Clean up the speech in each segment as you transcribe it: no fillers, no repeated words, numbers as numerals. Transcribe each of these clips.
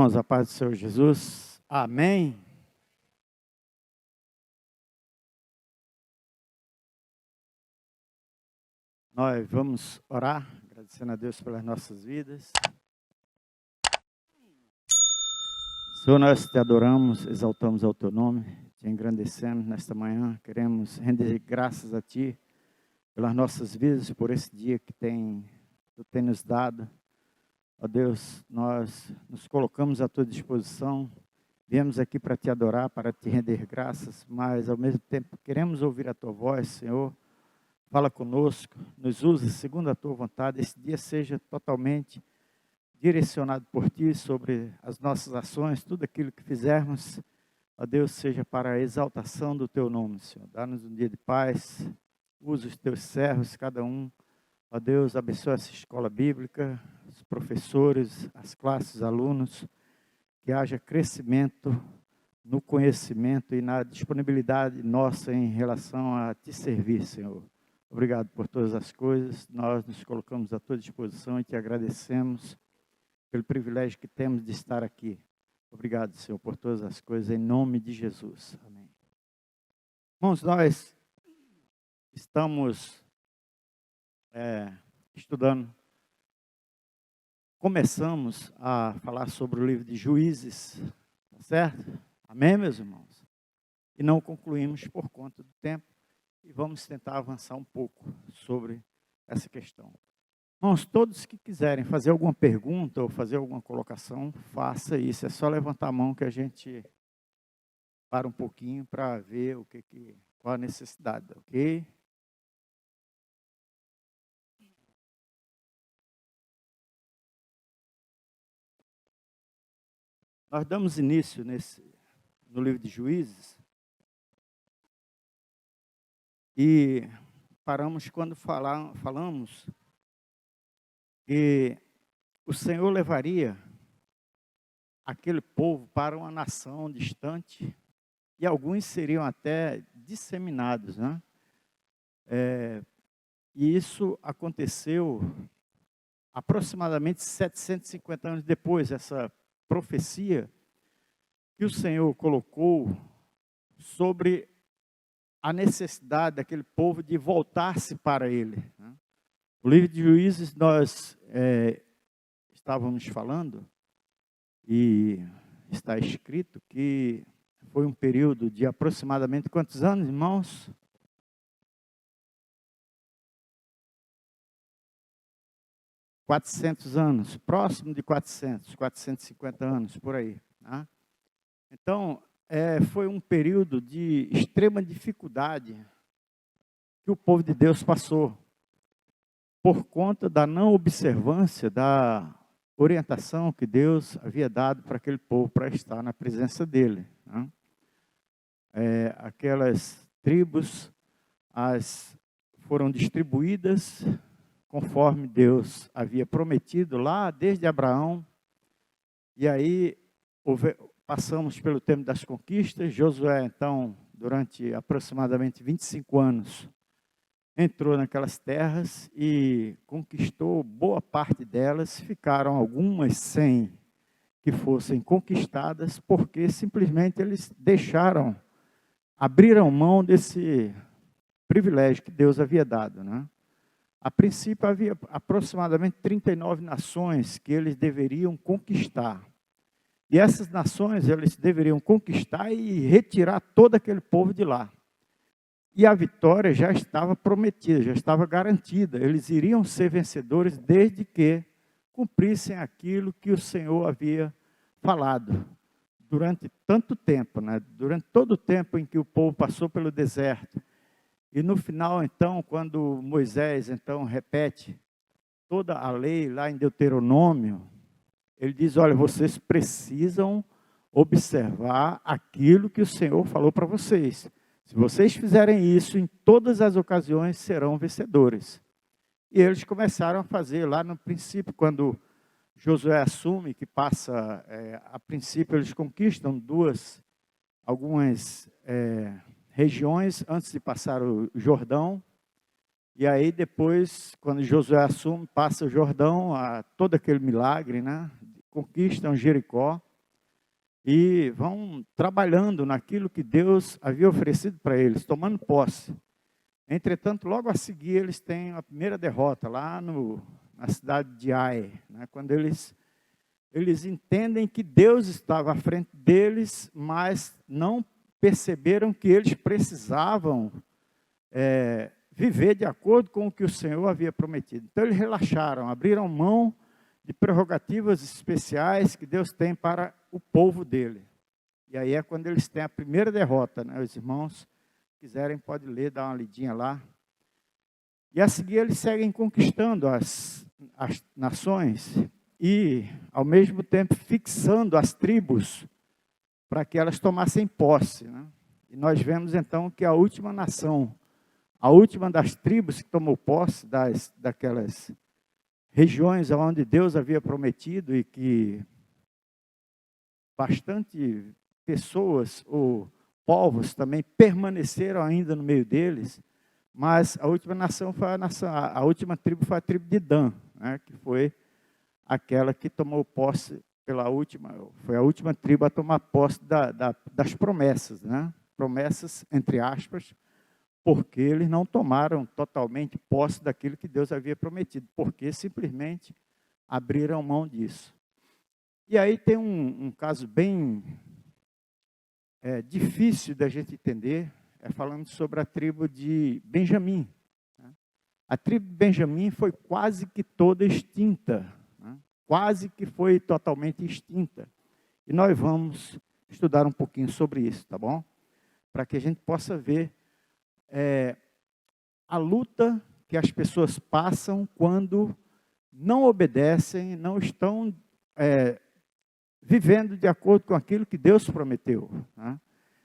Irmãos, a paz do Senhor Jesus. Amém. Nós vamos orar, agradecendo a Deus pelas nossas vidas. Senhor, nós te adoramos, exaltamos ao teu nome, te engrandecemos nesta manhã. Queremos render graças a ti pelas nossas vidas, por esse dia que tu tem nos dado. Ó Deus, nós nos colocamos à tua disposição. Viemos aqui para te adorar, para te render graças, mas ao mesmo tempo queremos ouvir a tua voz, Senhor. Fala conosco, nos usa segundo a tua vontade. Esse dia seja totalmente direcionado por ti sobre as nossas ações, tudo aquilo que fizermos, ó Deus, seja para a exaltação do teu nome, Senhor. Dá-nos um dia de paz, usa os teus servos, cada um. Ó Deus, abençoa essa escola bíblica, os professores, as classes, os alunos, que haja crescimento no conhecimento e na disponibilidade nossa em relação a te servir, Senhor. Obrigado por todas as coisas, nós nos colocamos à tua disposição e te agradecemos pelo privilégio que temos de estar aqui. Obrigado, Senhor, por todas as coisas, em nome de Jesus. Amém. Irmãos, nós estamos estudando, começamos a falar sobre o livro de Juízes, tá certo? Amém, meus irmãos? E não concluímos por conta do tempo, e vamos tentar avançar um pouco sobre essa questão. Irmãos, todos que quiserem fazer alguma pergunta ou fazer alguma colocação, faça isso. É só levantar a mão que a gente para um pouquinho para ver qual a necessidade, ok? Nós damos início no livro de Juízes e paramos quando falamos que o Senhor levaria aquele povo para uma nação distante e alguns seriam até disseminados, né? E isso aconteceu aproximadamente 750 anos depois, essa profecia que o Senhor colocou sobre a necessidade daquele povo de voltar-se para Ele, né? O livro de Juízes nós estávamos falando e está escrito que foi um período de aproximadamente quantos anos, irmãos? 400 anos, próximo de 450 anos, por aí, né? Então, foi um período de extrema dificuldade que o povo de Deus passou, por conta da não observância da orientação que Deus havia dado para aquele povo para estar na presença dele, né? Aquelas tribos foram distribuídas conforme Deus havia prometido lá desde Abraão. E aí passamos pelo tempo das conquistas. Josué, então, durante aproximadamente 25 anos, entrou naquelas terras e conquistou boa parte delas. Ficaram algumas sem que fossem conquistadas, porque simplesmente eles abriram mão desse privilégio que Deus havia dado, né? A princípio havia aproximadamente 39 nações que eles deveriam conquistar. E essas nações eles deveriam conquistar e retirar todo aquele povo de lá. E a vitória já estava prometida, já estava garantida. Eles iriam ser vencedores desde que cumprissem aquilo que o Senhor havia falado. Durante tanto tempo, né? Durante todo o tempo em que o povo passou pelo deserto. E no final, então, quando Moisés, então, repete toda a lei lá em Deuteronômio, ele diz, olha, vocês precisam observar aquilo que o Senhor falou para vocês. Se vocês fizerem isso, em todas as ocasiões serão vencedores. E eles começaram a fazer lá no princípio, quando Josué assume, que passa, a princípio eles conquistam algumas regiões antes de passar o Jordão. E aí depois, quando Josué assume, passa o Jordão, todo aquele milagre, né? Conquistam Jericó. e vão trabalhando naquilo que Deus havia oferecido para eles, tomando posse. Entretanto, logo a seguir, eles têm a primeira derrota lá na cidade de Ai, né? Quando eles entendem que Deus estava à frente deles, mas não perceberam que eles precisavam viver de acordo com o que o Senhor havia prometido. Então eles relaxaram, abriram mão de prerrogativas especiais que Deus tem para o povo dele. E aí é quando eles têm a primeira derrota, né? Os irmãos quiserem pode ler, dar uma lidinha lá. E a seguir eles seguem conquistando as nações e, ao mesmo tempo, fixando as tribos para que elas tomassem posse, né? E nós vemos então que a última nação, a última das tribos que tomou posse daquelas regiões onde Deus havia prometido e que bastante pessoas ou povos também permaneceram ainda no meio deles, mas a última nação foi a última tribo foi a tribo de Dan, né, que foi aquela que tomou posse foi a última tribo a tomar posse das promessas, né? Promessas entre aspas, porque eles não tomaram totalmente posse daquilo que Deus havia prometido, porque simplesmente abriram mão disso. E aí tem um caso bem difícil da gente entender, falando sobre a tribo de Benjamim. A tribo de Benjamim foi quase que toda extinta, né? Quase que foi totalmente extinta. E nós vamos estudar um pouquinho sobre isso, tá bom? Para que a gente possa ver a luta que as pessoas passam quando não obedecem, não estão vivendo de acordo com aquilo que Deus prometeu, né?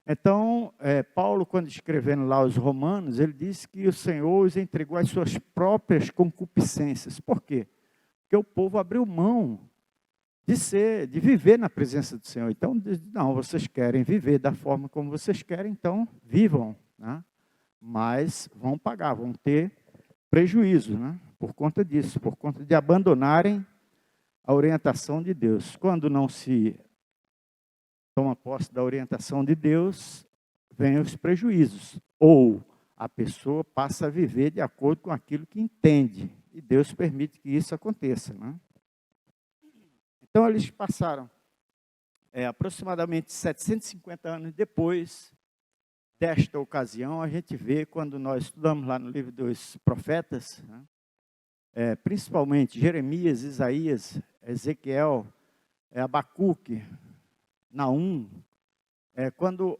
Então, Paulo, quando escrevendo lá os Romanos, ele disse que o Senhor os entregou às suas próprias concupiscências. Por quê? Porque o povo abriu mão de viver na presença do Senhor. Então, não, vocês querem viver da forma como vocês querem, então vivam, né? Mas vão pagar, vão ter prejuízo, né? Por conta disso, por conta de abandonarem a orientação de Deus. Quando não se toma posse da orientação de Deus, vêm os prejuízos. Ou a pessoa passa a viver de acordo com aquilo que entende. E Deus permite que isso aconteça, né? Então, eles passaram aproximadamente 750 anos depois desta ocasião. A gente vê, quando nós estudamos lá no livro dos profetas, né? Principalmente Jeremias, Isaías, Ezequiel, Abacuque, Naum, quando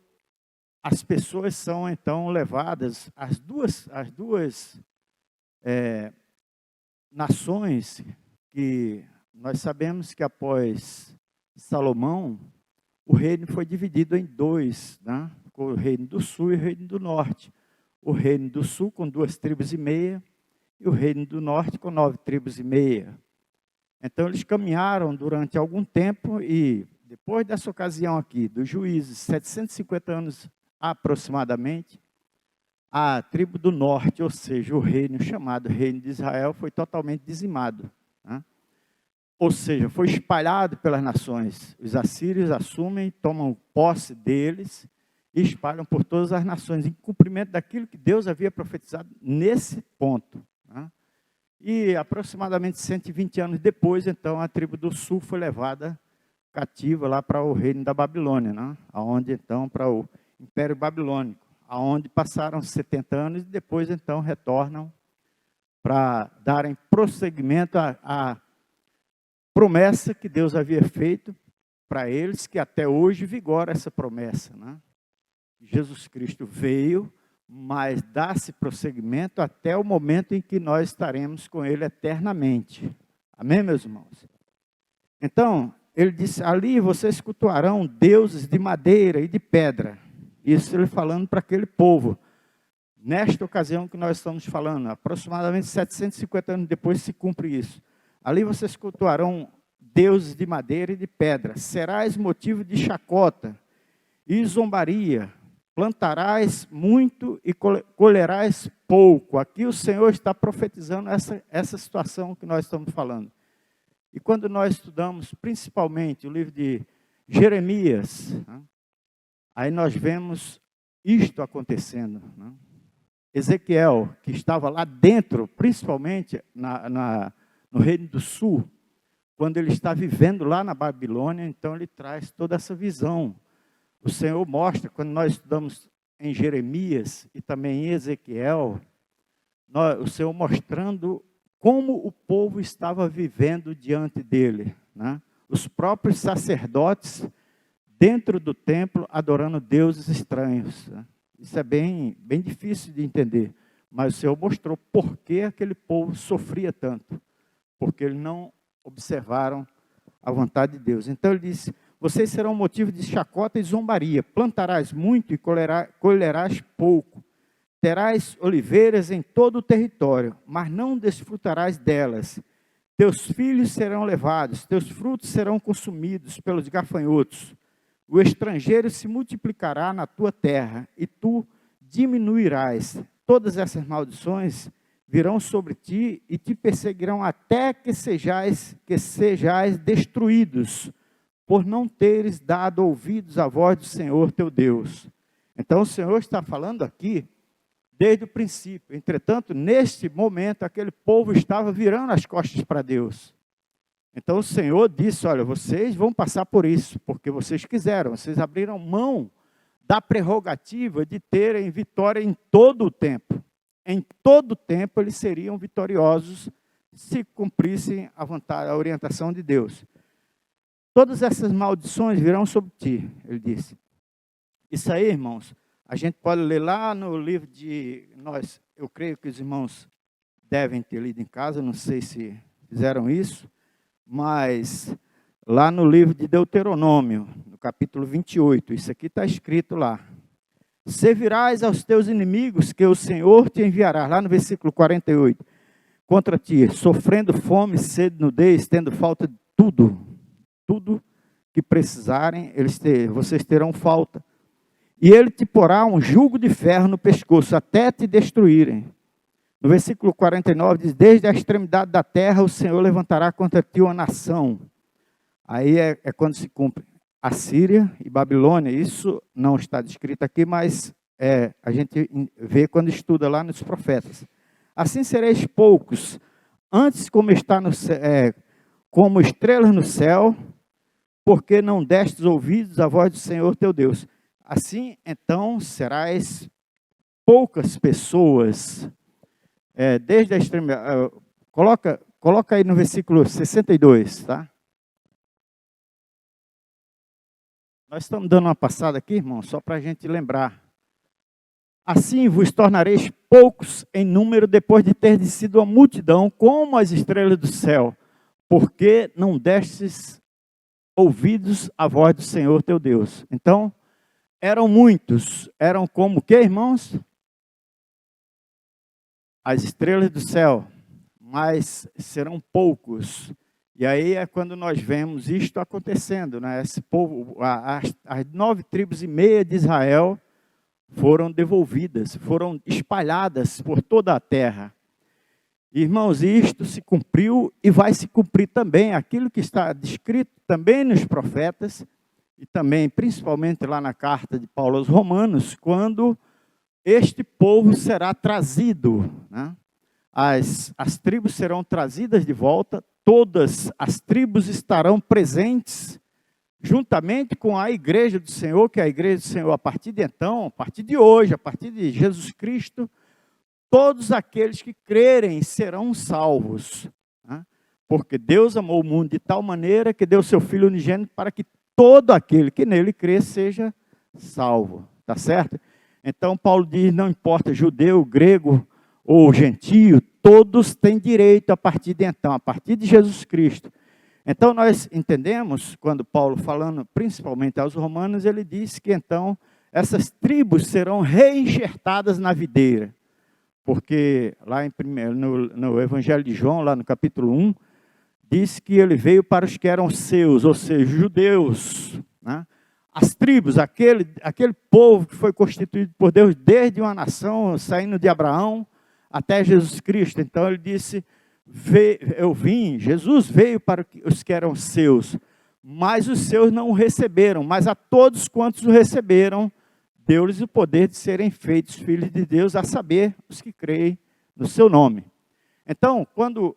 as pessoas são então levadas, as duas nações que nós sabemos que após Salomão, o reino foi dividido em dois, né? O reino do sul e o reino do norte. O reino do sul com 2,5 tribos e o reino do norte com 9,5 tribos. Então eles caminharam durante algum tempo e depois dessa ocasião aqui, dos juízes, 750 anos aproximadamente, a tribo do norte, ou seja, o reino chamado Reino de Israel, foi totalmente dizimado, né? Ou seja, foi espalhado pelas nações. Os assírios assumem, tomam posse deles e espalham por todas as nações, em cumprimento daquilo que Deus havia profetizado nesse ponto, né? E aproximadamente 120 anos depois, então, a tribo do sul foi levada cativa lá para o reino da Babilônia, né? Aonde então para o Império Babilônico, aonde passaram 70 anos e depois então retornam para darem prosseguimento à promessa que Deus havia feito para eles, que até hoje vigora essa promessa, né? Jesus Cristo veio, mas dá-se prosseguimento até o momento em que nós estaremos com Ele eternamente. Amém, meus irmãos? Então, ele disse, ali vocês cultuarão deuses de madeira e de pedra. Isso ele falando para aquele povo. Nesta ocasião que nós estamos falando, aproximadamente 750 anos depois se cumpre isso. Ali vocês cultuarão deuses de madeira e de pedra. Serás motivo de chacota e zombaria. Plantarás muito e colherás pouco. Aqui o Senhor está profetizando essa situação que nós estamos falando. E quando nós estudamos, principalmente, o livro de Jeremias, né? Aí nós vemos isto acontecendo, né? Ezequiel, que estava lá dentro, principalmente no Reino do Sul, quando ele está vivendo lá na Babilônia, então ele traz toda essa visão. O Senhor mostra, quando nós estudamos em Jeremias e também em Ezequiel, o Senhor mostrando como o povo estava vivendo diante dele, né? Os próprios sacerdotes dentro do templo adorando deuses estranhos, né? Isso é bem difícil de entender, mas o Senhor mostrou por que aquele povo sofria tanto, porque eles não observaram a vontade de Deus. Então ele disse: vocês serão motivo de chacota e zombaria, plantarás muito e colherás pouco, terás oliveiras em todo o território, mas não desfrutarás delas. Teus filhos serão levados, teus frutos serão consumidos pelos gafanhotos. O estrangeiro se multiplicará na tua terra, e tu diminuirás. Todas essas maldições virão sobre ti e te perseguirão até que sejais destruídos, por não teres dado ouvidos à voz do Senhor teu Deus. Então o Senhor está falando aqui desde o princípio. Entretanto, neste momento, aquele povo estava virando as costas para Deus. Então o Senhor disse: olha, vocês vão passar por isso, porque vocês quiseram, vocês abriram mão da prerrogativa de terem vitória em todo o tempo. Em todo o tempo eles seriam vitoriosos se cumprissem a vontade, a orientação de Deus. Todas essas maldições virão sobre ti, ele disse. Isso aí, irmãos, a gente pode ler lá no livro de nós. Eu creio que os irmãos devem ter lido em casa, não sei se fizeram isso, mas lá no livro de Deuteronômio, no capítulo 28, isso aqui está escrito lá. Servirás aos teus inimigos que o Senhor te enviará, lá no versículo 48, contra ti, sofrendo fome, sede, nudez, tendo falta de tudo que precisarem, vocês terão falta. E ele te porá um jugo de ferro no pescoço, até te destruírem. No versículo 49 diz: desde a extremidade da terra o Senhor levantará contra ti uma nação. Aí é quando se cumpre Assíria e Babilônia. Isso não está descrito aqui, mas a gente vê quando estuda lá nos profetas. Assim sereis poucos, antes como está como estrelas no céu, porque não destes ouvidos à voz do Senhor teu Deus. Assim, então, serás poucas pessoas, desde a extremidade. Coloca aí no versículo 62, tá? Nós estamos dando uma passada aqui, irmão, só para a gente lembrar. Assim vos tornareis poucos em número, depois de ter descido a multidão, como as estrelas do céu, porque não destes ouvidos à voz do Senhor teu Deus. Então, eram muitos, eram como o que, irmãos? As estrelas do céu, mas serão poucos. E aí é quando nós vemos isto acontecendo, né? Esse povo, as 9 tribos e meia de Israel foram devolvidas, foram espalhadas por toda a terra. Irmãos, isto se cumpriu e vai se cumprir também, aquilo que está descrito também nos profetas, e também, principalmente lá na carta de Paulo aos Romanos, quando este povo será trazido, né? As tribos serão trazidas de volta, todas as tribos estarão presentes, juntamente com a igreja do Senhor, que é a igreja do Senhor a partir de então, a partir de hoje, a partir de Jesus Cristo, todos aqueles que crerem serão salvos, né? Porque Deus amou o mundo de tal maneira que deu seu Filho unigênito para que todo aquele que nele crê seja salvo, tá certo? Então Paulo diz, não importa judeu, grego ou gentio, todos têm direito a partir de então, a partir de Jesus Cristo. Então nós entendemos, quando Paulo falando principalmente aos romanos, ele diz que então essas tribos serão reenxertadas na videira. Porque lá no Evangelho de João, lá no capítulo 1, diz que ele veio para os que eram seus, ou seja, judeus, né? As tribos, aquele povo que foi constituído por Deus desde uma nação, saindo de Abraão até Jesus Cristo. Então ele disse, Jesus veio para os que eram seus, mas os seus não o receberam. Mas a todos quantos o receberam, deu-lhes o poder de serem feitos filhos de Deus, a saber, os que creem no seu nome. Então, quando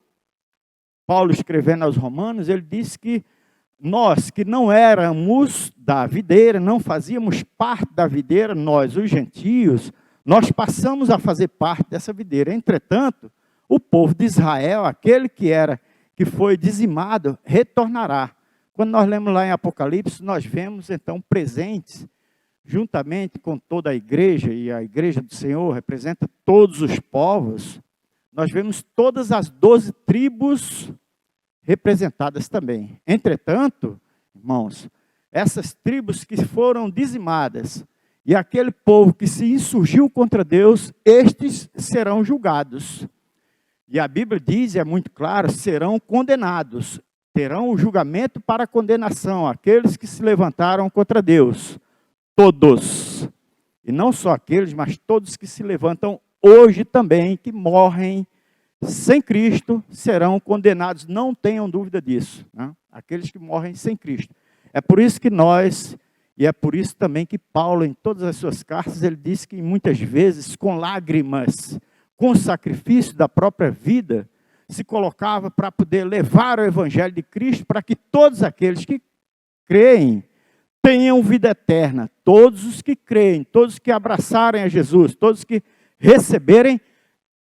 Paulo escrevendo aos Romanos, ele disse que nós que não éramos da videira, não fazíamos parte da videira, nós, os gentios, nós passamos a fazer parte dessa videira. Entretanto, o povo de Israel, aquele que foi dizimado, retornará. Quando nós lemos lá em Apocalipse, nós vemos então presentes, juntamente com toda a igreja, e a igreja do Senhor representa todos os povos, nós vemos todas as 12 tribos representadas também. Entretanto, irmãos, essas tribos que foram dizimadas e aquele povo que se insurgiu contra Deus, estes serão julgados. E a Bíblia diz, é muito claro, serão condenados, terão o julgamento para a condenação, aqueles que se levantaram contra Deus, todos. E não só aqueles, mas todos que se levantam hoje também, que morrem sem Cristo, serão condenados, não tenham dúvida disso, né? Aqueles que morrem sem Cristo. É por isso que nós, e é por isso também que Paulo, em todas as suas cartas, ele diz que muitas vezes, com lágrimas, com sacrifício da própria vida, se colocava para poder levar o evangelho de Cristo, para que todos aqueles que creem tenham vida eterna. Todos os que creem, todos que abraçarem a Jesus, todos que receberem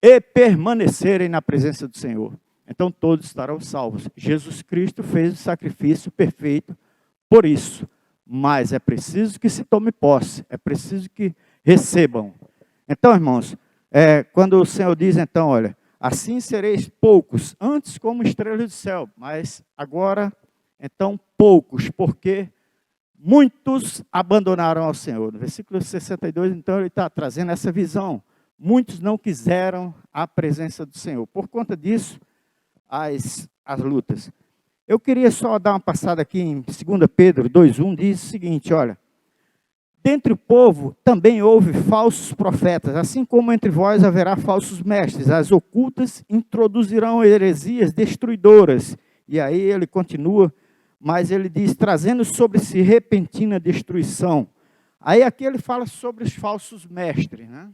e permanecerem na presença do Senhor. Então todos estarão salvos. Jesus Cristo fez o sacrifício perfeito por isso. Mas é preciso que se tome posse, é preciso que recebam. Então, irmãos, quando o Senhor diz, então, olha, assim sereis poucos, antes como estrelas do céu, mas agora, então, poucos, porque muitos abandonaram ao Senhor. No versículo 62, então, ele está trazendo essa visão. Muitos não quiseram a presença do Senhor. Por conta disso, as lutas. Eu queria só dar uma passada aqui em 2 Pedro 2,1, diz o seguinte, olha. Dentre o povo também houve falsos profetas, assim como entre vós haverá falsos mestres. As ocultas introduzirão heresias destruidoras. E aí ele continua, mas ele diz, trazendo sobre si repentina destruição. Aí aqui ele fala sobre os falsos mestres, né?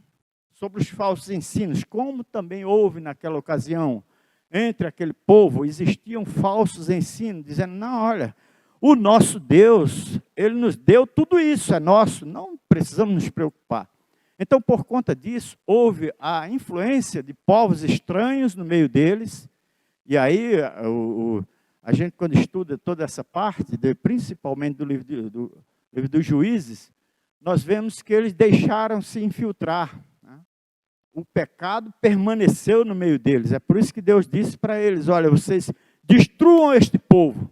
Sobre os falsos ensinos, como também houve naquela ocasião, entre aquele povo, existiam falsos ensinos, dizendo, não, olha, o nosso Deus, Ele nos deu tudo isso, é nosso, não precisamos nos preocupar. Então, por conta disso, houve a influência de povos estranhos no meio deles, e aí, a gente quando estuda toda essa parte, principalmente do livro dos Juízes, nós vemos que eles deixaram se infiltrar. O pecado permaneceu no meio deles. É por isso que Deus disse para eles, olha, vocês destruam este povo,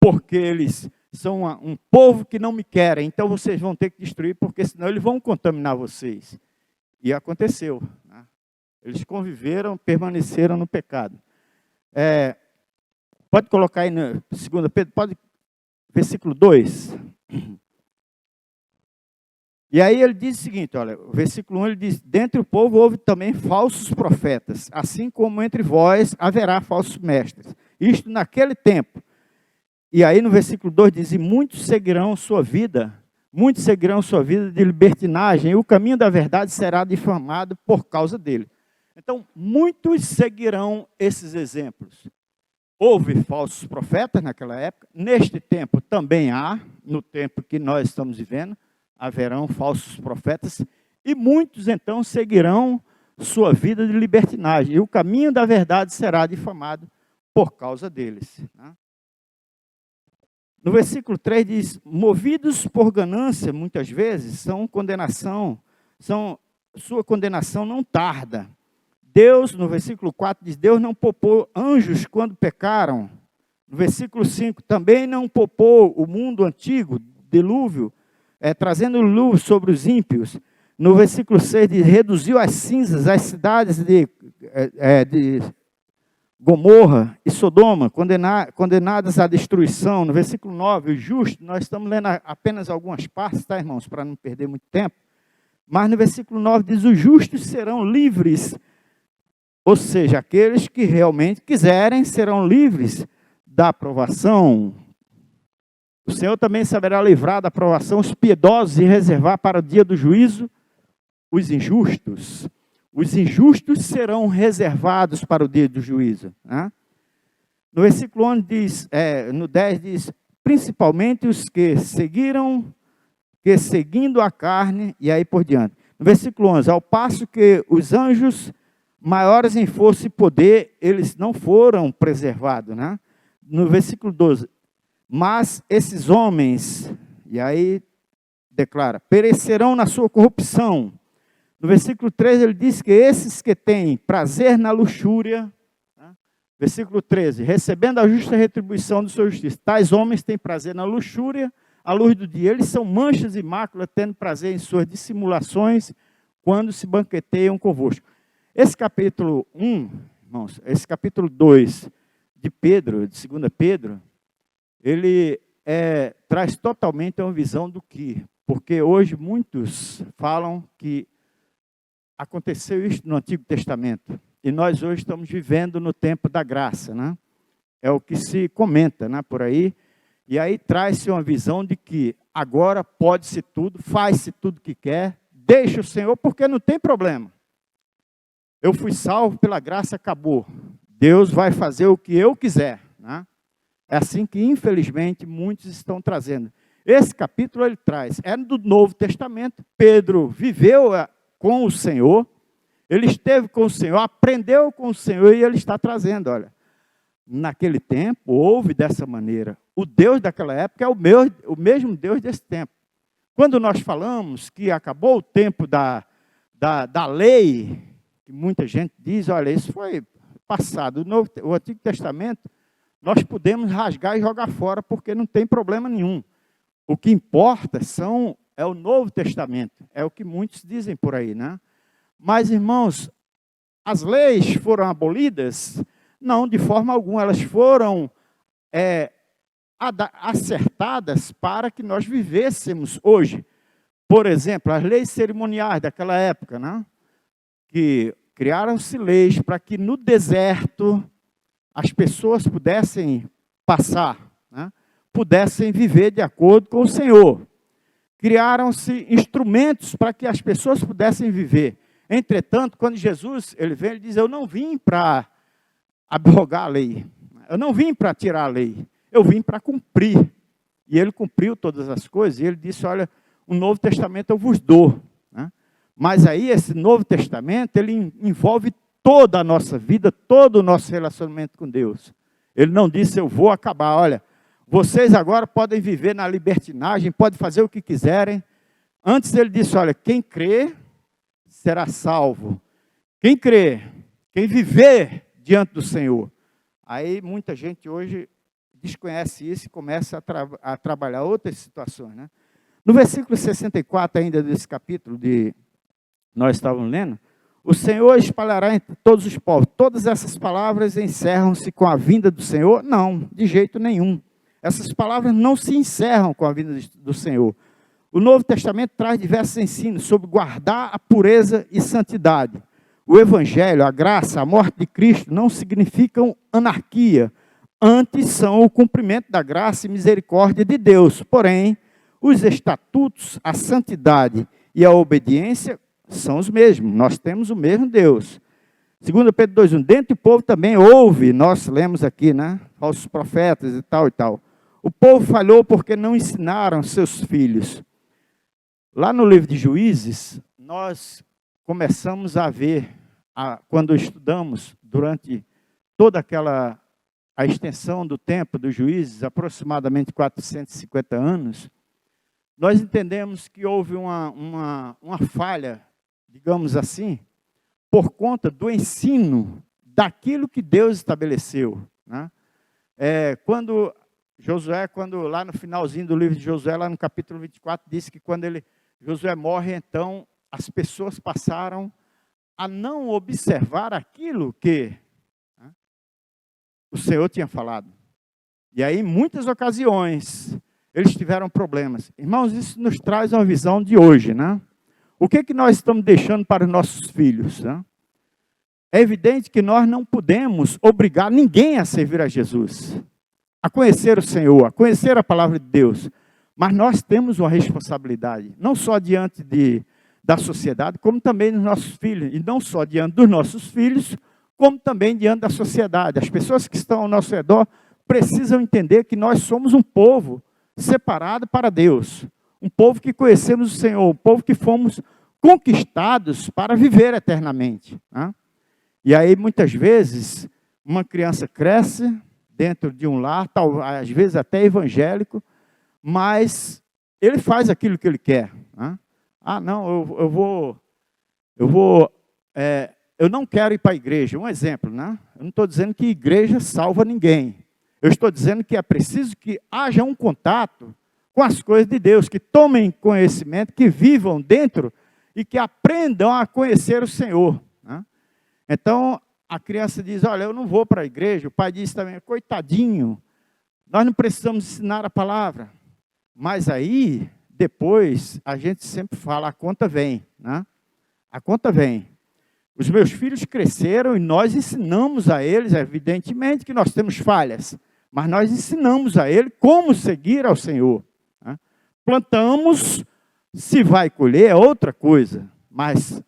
porque eles são um povo que não me querem, então vocês vão ter que destruir, porque senão eles vão contaminar vocês. E aconteceu. Né? Eles conviveram, permaneceram no pecado. Pode colocar aí no 2 Pedro, versículo 2. E aí ele diz o seguinte, olha, o versículo 1 ele diz, dentre o povo houve também falsos profetas, assim como entre vós haverá falsos mestres. Isto naquele tempo. E aí no versículo 2 diz, e muitos seguirão sua vida de libertinagem, e o caminho da verdade será difamado por causa dele. Então, muitos seguirão esses exemplos. Houve falsos profetas naquela época, neste tempo também há, no tempo que nós estamos vivendo, haverão falsos profetas, e muitos então seguirão sua vida de libertinagem, e o caminho da verdade será difamado por causa deles. No versículo 3 diz, movidos por ganância, muitas vezes, sua condenação não tarda. Deus, no versículo 4 diz, Deus não poupou anjos quando pecaram. No versículo 5, também não poupou o mundo antigo, dilúvio, trazendo luz sobre os ímpios. No versículo 6 diz, reduziu às cinzas as cidades de Gomorra e Sodoma, condenadas à destruição. No versículo 9, o justo, nós estamos lendo apenas algumas partes, tá, irmãos, para não perder muito tempo. Mas no versículo 9 diz, os justos serão livres, ou seja, aqueles que realmente quiserem serão livres da provação, O Senhor também saberá livrar da provação os piedosos e reservar para o dia do juízo os injustos. Os injustos serão reservados para o dia do juízo. Né? No versículo 11 diz, no 10 diz, principalmente os que seguindo a carne, e aí por diante. No versículo 11, ao passo que os anjos maiores em força e poder, eles não foram preservados. Né? No versículo 12, mas esses homens, e aí declara, perecerão na sua corrupção. No versículo 13 ele diz que esses que têm prazer na luxúria, né? Versículo 13, recebendo a justa retribuição de sua justiça, tais homens têm prazer na luxúria, à luz do dia, eles são manchas e máculas, tendo prazer em suas dissimulações, quando se banqueteiam convosco. Esse capítulo 1, irmãos, esse capítulo 2 de Pedro, de 2 Pedro, ele traz totalmente uma visão do que, porque hoje muitos falam que aconteceu isso no Antigo Testamento, e nós hoje estamos vivendo no tempo da graça, né? É o que se comenta, né, por aí, e aí traz-se uma visão de que agora pode-se tudo, faz-se tudo que quer, deixa o Senhor, porque não tem problema. Eu fui salvo pela graça, acabou. Deus vai fazer o que eu quiser, né? É assim que, infelizmente, muitos estão trazendo. Esse capítulo ele traz, é do Novo Testamento. Pedro viveu com o Senhor, ele esteve com o Senhor, aprendeu com o Senhor, e ele está trazendo, olha, naquele tempo, houve dessa maneira. O Deus daquela época é o mesmo Deus desse tempo. Quando nós falamos que acabou o tempo da lei, que muita gente diz, olha, isso foi passado. O Antigo Testamento, nós podemos rasgar e jogar fora, porque não tem problema nenhum. O que importa é o Novo Testamento, é o que muitos dizem por aí, né? Mas, irmãos, as leis foram abolidas? Não, de forma alguma, elas foram acertadas para que nós vivêssemos hoje. Por exemplo, as leis cerimoniais daquela época, né? Que criaram-se leis para que no deserto as pessoas pudessem passar, né? Pudessem viver de acordo com o Senhor. Criaram-se instrumentos para que as pessoas pudessem viver. Entretanto, quando Jesus ele vem, ele diz, eu não vim para abrogar a lei, eu não vim para tirar a lei, eu vim para cumprir. E ele cumpriu todas as coisas, e ele disse, olha, o Novo Testamento eu vos dou. Né? Mas aí esse Novo Testamento, ele envolve toda a nossa vida, todo o nosso relacionamento com Deus. Ele não disse, eu vou acabar, olha, vocês agora podem viver na libertinagem, podem fazer o que quiserem. Antes ele disse, olha, quem crê será salvo. Quem crê, quem viver diante do Senhor. Aí muita gente hoje desconhece isso e começa a trabalhar outras situações. Né? No versículo 64 ainda desse capítulo de nós estávamos lendo, o Senhor espalhará entre todos os povos. Todas essas palavras encerram-se com a vinda do Senhor? Não, de jeito nenhum. Essas palavras não se encerram com a vinda do Senhor. O Novo Testamento traz diversos ensinos sobre guardar a pureza e santidade. O Evangelho, a graça, a morte de Cristo não significam anarquia. Antes são o cumprimento da graça e misericórdia de Deus. Porém, os estatutos, a santidade e a obediência são os mesmos. Nós temos o mesmo Deus. 2 Pedro 2:1, dentro do povo também houve, nós lemos aqui, né? Falsos profetas e tal e tal. O povo falhou porque não ensinaram seus filhos. Lá no livro de Juízes, nós começamos a ver, quando estudamos durante toda a extensão do tempo dos Juízes, aproximadamente 450 anos, nós entendemos que houve uma falha, digamos assim, por conta do ensino daquilo que Deus estabeleceu. Né? Quando lá no finalzinho do livro de Josué, lá no capítulo 24, diz que quando Josué morre, então as pessoas passaram a não observar aquilo que o Senhor tinha falado. E aí, em muitas ocasiões, eles tiveram problemas. Irmãos, isso nos traz uma visão de hoje, né? O que nós estamos deixando para os nossos filhos? Né? É evidente que nós não podemos obrigar ninguém a servir a Jesus. a conhecer o Senhor, a conhecer a palavra de Deus. Mas nós temos uma responsabilidade, não só diante da sociedade, como também dos nossos filhos. E não só diante dos nossos filhos, como também diante da sociedade. As pessoas que estão ao nosso redor precisam entender que nós somos um povo separado para Deus. Um povo que conhecemos o Senhor, um povo que fomos conquistados para viver eternamente. Né? E aí, muitas vezes, uma criança cresce dentro de um lar, às vezes até evangélico, mas ele faz aquilo que ele quer. Né? Ah, não, eu não quero ir para a igreja. Um exemplo, né? Eu não estou dizendo que igreja salva ninguém. Eu estou dizendo que é preciso que haja um contato com as coisas de Deus, que tomem conhecimento, que vivam dentro e que aprendam a conhecer o Senhor. Né? Então, a criança diz, olha, eu não vou para a igreja. O pai diz também, coitadinho, nós não precisamos ensinar a palavra. Mas aí, depois, a gente sempre fala, a conta vem. Né? A conta vem. Os meus filhos cresceram e nós ensinamos a eles, evidentemente que nós temos falhas, mas nós ensinamos a ele como seguir ao Senhor. Né? Plantamos, se vai colher é outra coisa, mas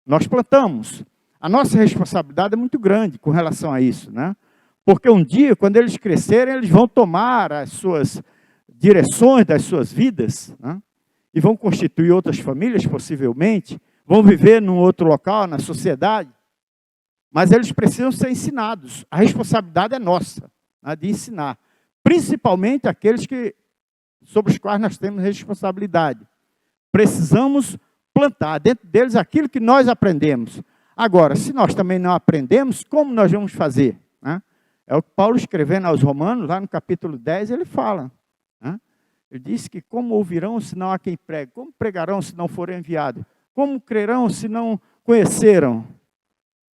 nós plantamos. A nossa responsabilidade é muito grande com relação a isso. Né? Porque um dia, quando eles crescerem, eles vão tomar as suas direções das suas vidas, né? E vão constituir outras famílias, possivelmente, vão viver num outro local, na sociedade, mas eles precisam ser ensinados. A responsabilidade é nossa, né, de ensinar, principalmente aqueles sobre os quais nós temos responsabilidade. Precisamos plantar dentro deles aquilo que nós aprendemos. Agora, se nós também não aprendemos, como nós vamos fazer? Né? É o que Paulo escrevendo aos Romanos, lá no capítulo 10, ele fala. Né? Ele diz que como ouvirão se não há quem pregue? Como pregarão se não forem enviados? Como crerão se não conheceram?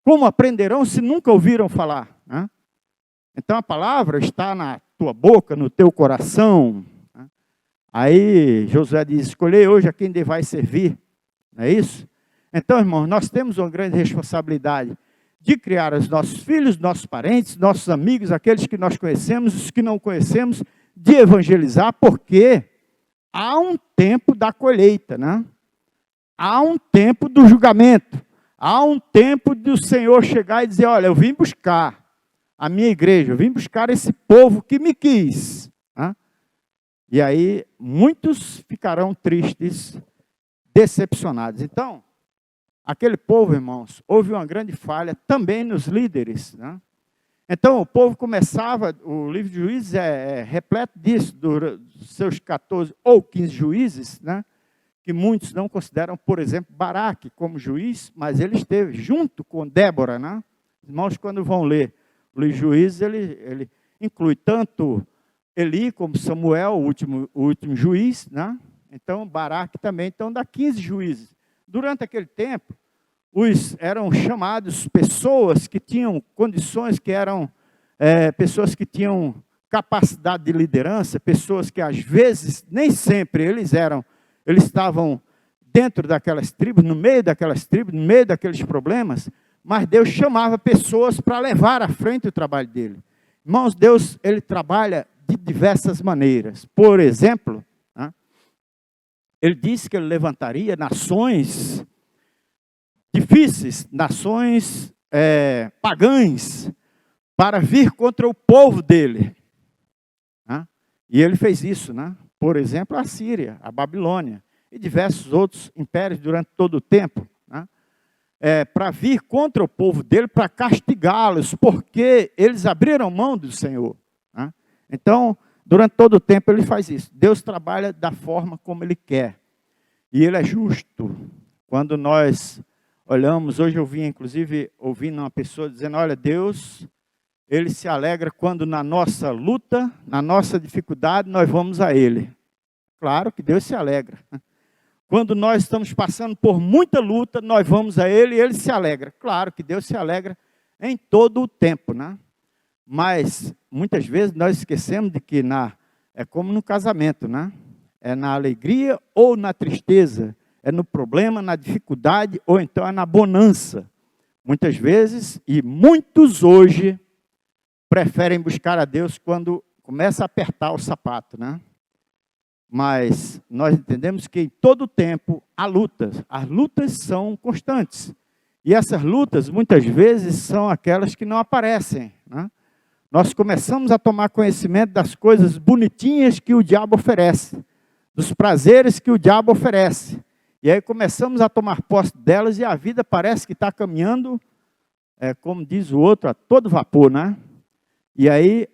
Como aprenderão se nunca ouviram falar? Né? Então a palavra está na tua boca, no teu coração. Né? Aí Josué diz, escolhei hoje a quem vai servir. Não é isso? Então, irmãos, nós temos uma grande responsabilidade de criar os nossos filhos, nossos parentes, nossos amigos, aqueles que nós conhecemos, os que não conhecemos, de evangelizar, porque há um tempo da colheita, né? Há um tempo do julgamento. Há um tempo do Senhor chegar e dizer, olha, eu vim buscar a minha igreja, eu vim buscar esse povo que me quis. Né? E aí, muitos ficarão tristes, decepcionados. Então, aquele povo, irmãos, houve uma grande falha também nos líderes. Né? Então, o povo começava, o livro de Juízes é repleto disso, dos seus 14 ou 15 juízes, né? Que muitos não consideram, por exemplo, Baraque como juiz, mas ele esteve junto com Débora. Né? Irmãos, quando vão ler o livro de Juízes, ele inclui tanto Eli como Samuel, o último juiz. Né? Então, Baraque também. Então, dá 15 juízes. Durante aquele tempo, eram chamados pessoas que tinham condições, que eram pessoas que tinham capacidade de liderança, pessoas que às vezes, nem sempre eles estavam dentro daquelas tribos, no meio daqueles problemas, mas Deus chamava pessoas para levar à frente o trabalho dele. Irmãos, Deus, ele trabalha de diversas maneiras. Por exemplo, né, ele disse que ele levantaria nações difíceis, nações pagãs, para vir contra o povo dele. Né? E ele fez isso, né? Por exemplo, a Síria, a Babilônia e diversos outros impérios durante todo o tempo, né? Para vir contra o povo dele, para castigá-los, porque eles abriram mão do Senhor. Né? Então, durante todo o tempo ele faz isso. Deus trabalha da forma como ele quer. E ele é justo. Quando nós olhamos, hoje eu vim inclusive ouvindo uma pessoa dizendo, olha, Deus, ele se alegra quando na nossa luta, na nossa dificuldade, nós vamos a ele. Claro que Deus se alegra. Quando nós estamos passando por muita luta, nós vamos a ele e ele se alegra. Claro que Deus se alegra em todo o tempo, né? Mas, muitas vezes, nós esquecemos de que é como no casamento, né? É na alegria ou na tristeza, é no problema, na dificuldade, ou então é na bonança. Muitas vezes, e muitos hoje, preferem buscar a Deus quando começa a apertar o sapato, né? Mas nós entendemos que em todo tempo há lutas. As lutas são constantes. E essas lutas, muitas vezes, são aquelas que não aparecem, né? Nós começamos a tomar conhecimento das coisas bonitinhas que o diabo oferece, dos prazeres que o diabo oferece. E aí começamos a tomar posse delas e a vida parece que está caminhando, como diz o outro, a todo vapor, né? E aí,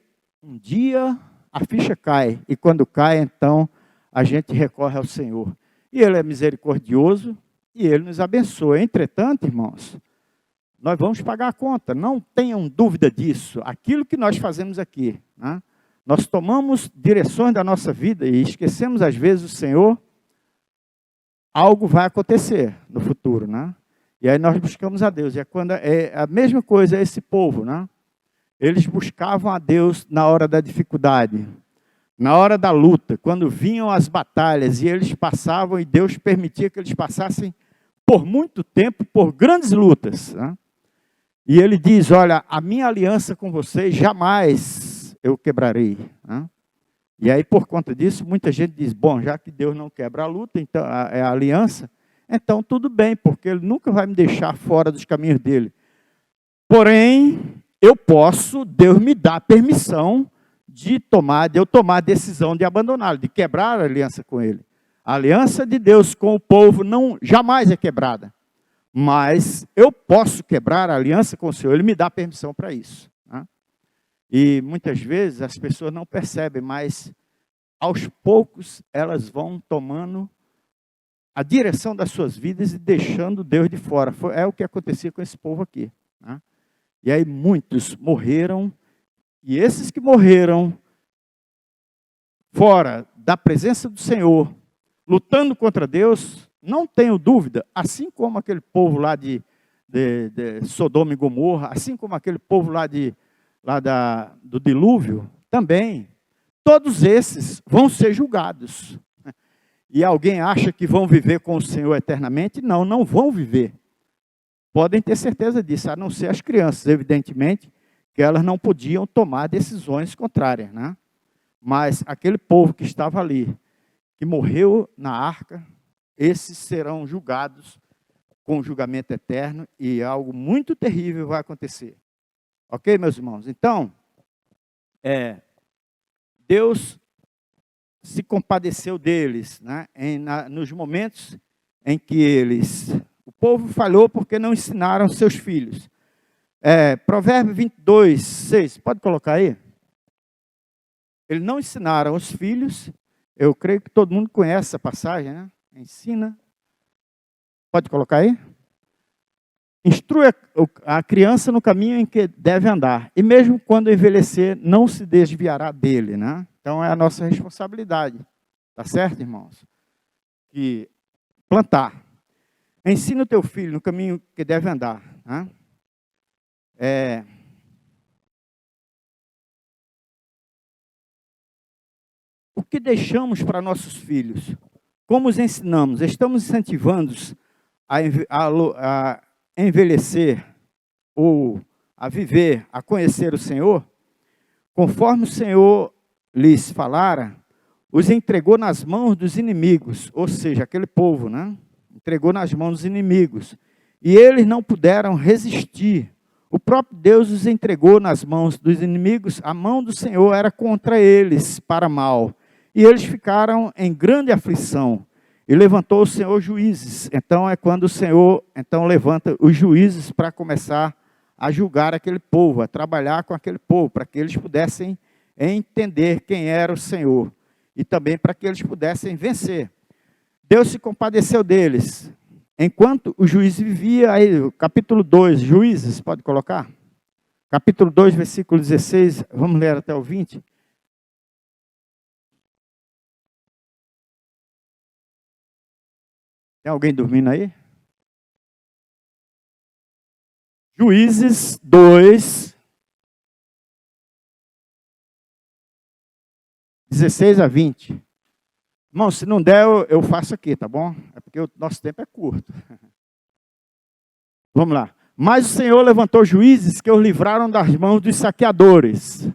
um dia, a ficha cai. E quando cai, então, a gente recorre ao Senhor. E Ele é misericordioso e Ele nos abençoa. Entretanto, irmãos, nós vamos pagar a conta. Não tenham dúvida disso. Aquilo que nós fazemos aqui, né? Nós tomamos direções da nossa vida e esquecemos, às vezes, o Senhor. Algo vai acontecer no futuro, né? E aí nós buscamos a Deus. E é a mesma coisa esse povo, né? Eles buscavam a Deus na hora da dificuldade, na hora da luta, quando vinham as batalhas e eles passavam e Deus permitia que eles passassem por muito tempo, por grandes lutas, né? E ele diz, olha, a minha aliança com vocês jamais eu quebrarei, né? E aí, por conta disso, muita gente diz, bom, já que Deus não quebra a luta, então é a aliança, então tudo bem, porque Ele nunca vai me deixar fora dos caminhos dEle. Porém, Deus me dá permissão de eu tomar a decisão de abandoná-lo, de quebrar a aliança com Ele. A aliança de Deus com o povo jamais é quebrada. Mas eu posso quebrar a aliança com o Senhor, Ele me dá permissão para isso, né? E muitas vezes as pessoas não percebem, mas aos poucos elas vão tomando a direção das suas vidas e deixando Deus de fora. É o que acontecia com esse povo aqui, né? E aí muitos morreram, e esses que morreram fora da presença do Senhor, lutando contra Deus, não tenho dúvida, assim como aquele povo lá de Sodoma e Gomorra, assim como aquele povo lá do dilúvio, também, todos esses vão ser julgados. E alguém acha que vão viver com o Senhor eternamente? Não, não vão viver. Podem ter certeza disso, a não ser as crianças, evidentemente, que elas não podiam tomar decisões contrárias, né? Mas aquele povo que estava ali, que morreu na arca, esses serão julgados com julgamento eterno e algo muito terrível vai acontecer. Ok, meus irmãos? Então, Deus se compadeceu deles, né? Nos momentos em que o povo falhou porque não ensinaram seus filhos. Provérbio 22, 6, pode colocar aí? Eles não ensinaram os filhos, eu creio que todo mundo conhece essa passagem, né? Ensina. Pode colocar aí? Instrui a criança no caminho em que deve andar. E mesmo quando envelhecer, não se desviará dele, né? Então é a nossa responsabilidade. Tá certo, irmãos? Que plantar. Ensina o teu filho no caminho que deve andar, né? O que deixamos para nossos filhos? Como os ensinamos? Estamos incentivando-os a envelhecer ou a viver, a conhecer o Senhor? Conforme o Senhor lhes falara, os entregou nas mãos dos inimigos, ou seja, aquele povo, né? Entregou nas mãos dos inimigos. E eles não puderam resistir. O próprio Deus os entregou nas mãos dos inimigos, a mão do Senhor era contra eles, para mal. E eles ficaram em grande aflição. E levantou o Senhor juízes. Então é quando o Senhor levanta os juízes para começar a julgar aquele povo, a trabalhar com aquele povo, para que eles pudessem entender quem era o Senhor. E também para que eles pudessem vencer. Deus se compadeceu deles. Enquanto o juiz vivia, aí, capítulo 2, Juízes, pode colocar? Capítulo 2, versículo 16, vamos ler até o 20. Tem alguém dormindo aí? Juízes 2, 16 a 20. Irmão, se não der, eu faço aqui, tá bom? É porque o nosso tempo é curto. Vamos lá. Mas o Senhor levantou juízes que os livraram das mãos dos saqueadores.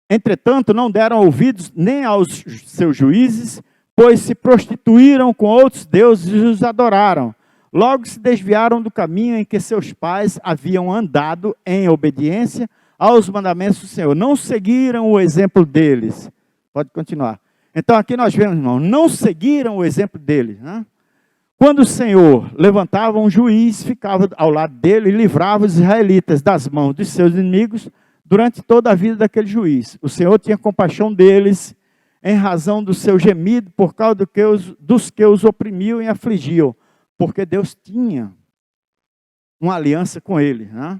Entretanto, não deram ouvidos nem aos seus juízes, pois se prostituíram com outros deuses e os adoraram. Logo se desviaram do caminho em que seus pais haviam andado em obediência aos mandamentos do Senhor. Não seguiram o exemplo deles. Pode continuar. Então aqui nós vemos, irmão, não seguiram o exemplo deles. Né? Quando o Senhor levantava um juiz, ficava ao lado dele e livrava os israelitas das mãos dos seus inimigos durante toda a vida daquele juiz. O Senhor tinha compaixão deles em razão do seu gemido por causa dos que os oprimiam e afligiam, porque Deus tinha uma aliança com ele. Né?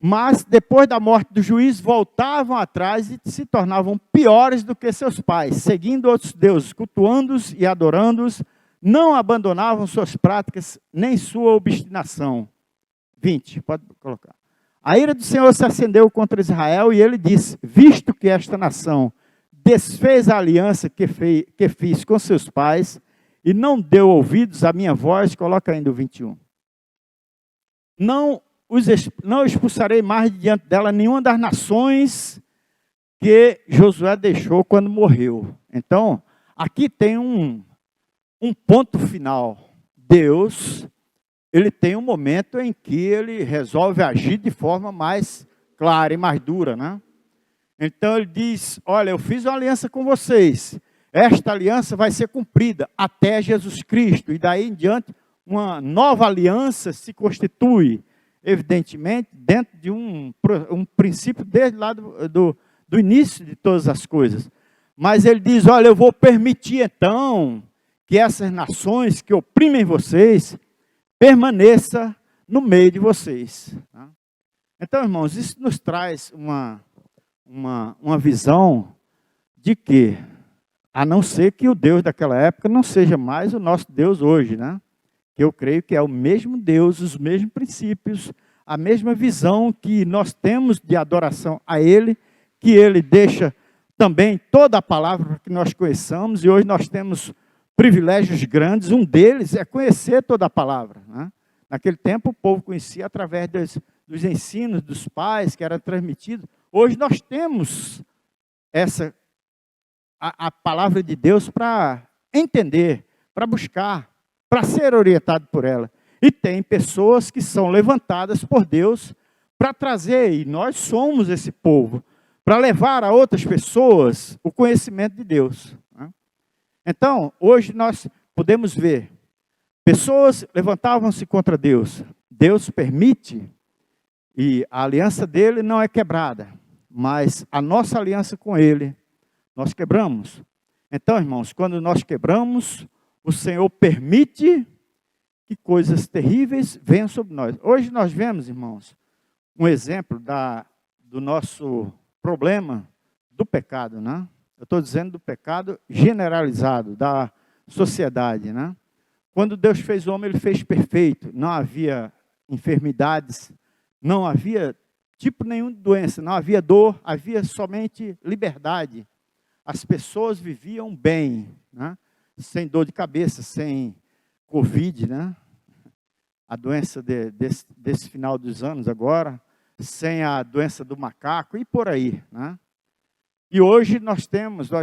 Mas, depois da morte do juiz, voltavam atrás e se tornavam piores do que seus pais, seguindo outros deuses, cultuando-os e adorando-os, não abandonavam suas práticas, nem sua obstinação. 20, pode colocar. A ira do Senhor se acendeu contra Israel e ele disse, visto que esta nação desfez a aliança que fiz com seus pais e não deu ouvidos à minha voz, coloca ainda o 21. Não expulsarei mais de diante dela nenhuma das nações que Josué deixou quando morreu. Então, aqui tem um ponto final. Deus, ele tem um momento em que ele resolve agir de forma mais clara e mais dura, né? Então ele diz, olha, eu fiz uma aliança com vocês. Esta aliança vai ser cumprida até Jesus Cristo. E daí em diante, uma nova aliança se constitui, evidentemente, dentro de um princípio desde lá do início de todas as coisas. Mas ele diz, olha, eu vou permitir então que essas nações que oprimem vocês, permaneça no meio de vocês. Então, irmãos, isso nos traz uma visão de que, a não ser que o Deus daquela época não seja mais o nosso Deus hoje, né? Que eu creio que é o mesmo Deus, os mesmos princípios, a mesma visão que nós temos de adoração a Ele, que Ele deixa também toda a palavra que nós conheçamos, e hoje nós temos privilégios grandes, um deles é conhecer toda a palavra. Né? Naquele tempo o povo conhecia através dos ensinos dos pais, que era transmitido. Hoje nós temos a palavra de Deus para entender, para buscar, para ser orientado por ela. E tem pessoas que são levantadas por Deus para trazer, e nós somos esse povo, para levar a outras pessoas o conhecimento de Deus. Né? Então, hoje nós podemos ver, pessoas levantavam-se contra Deus. Deus permite, e a aliança dele não é quebrada, mas a nossa aliança com ele, nós quebramos. Então, irmãos, quando nós quebramos, o Senhor permite que coisas terríveis venham sobre nós. Hoje nós vemos, irmãos, um exemplo do nosso problema do pecado, né? Eu estou dizendo do pecado generalizado, da sociedade, né? Quando Deus fez o homem, ele fez perfeito. Não havia enfermidades, não havia tipo nenhum de doença, não havia dor, havia somente liberdade. As pessoas viviam bem, né? Sem dor de cabeça, sem Covid, né? A doença desse final dos anos agora, sem a doença do macaco e por aí, né? E hoje nós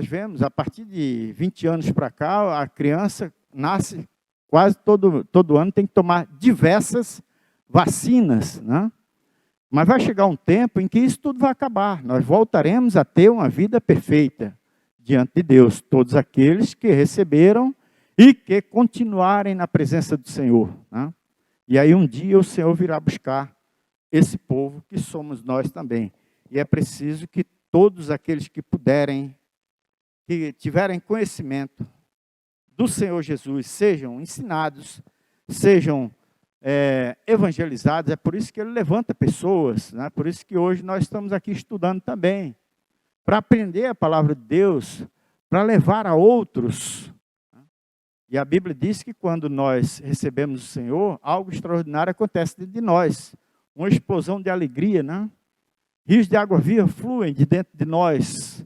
vemos, a partir de 20 anos para cá, a criança nasce quase todo ano, tem que tomar diversas vacinas, né? Mas vai chegar um tempo em que isso tudo vai acabar. Nós voltaremos a ter uma vida perfeita diante de Deus. Todos aqueles que receberam e que continuarem na presença do Senhor. Né? E aí um dia o Senhor virá buscar esse povo que somos nós também. E é preciso que todos aqueles que puderem, que tiverem conhecimento do Senhor Jesus, sejam ensinados, sejam evangelizados. É por isso que ele levanta pessoas, né? Por isso que hoje nós estamos aqui estudando também, para aprender a palavra de Deus, para levar a outros. E a Bíblia diz que quando nós recebemos o Senhor, algo extraordinário acontece dentro de nós, uma explosão de alegria, né? Rios de água viva fluem de dentro de nós.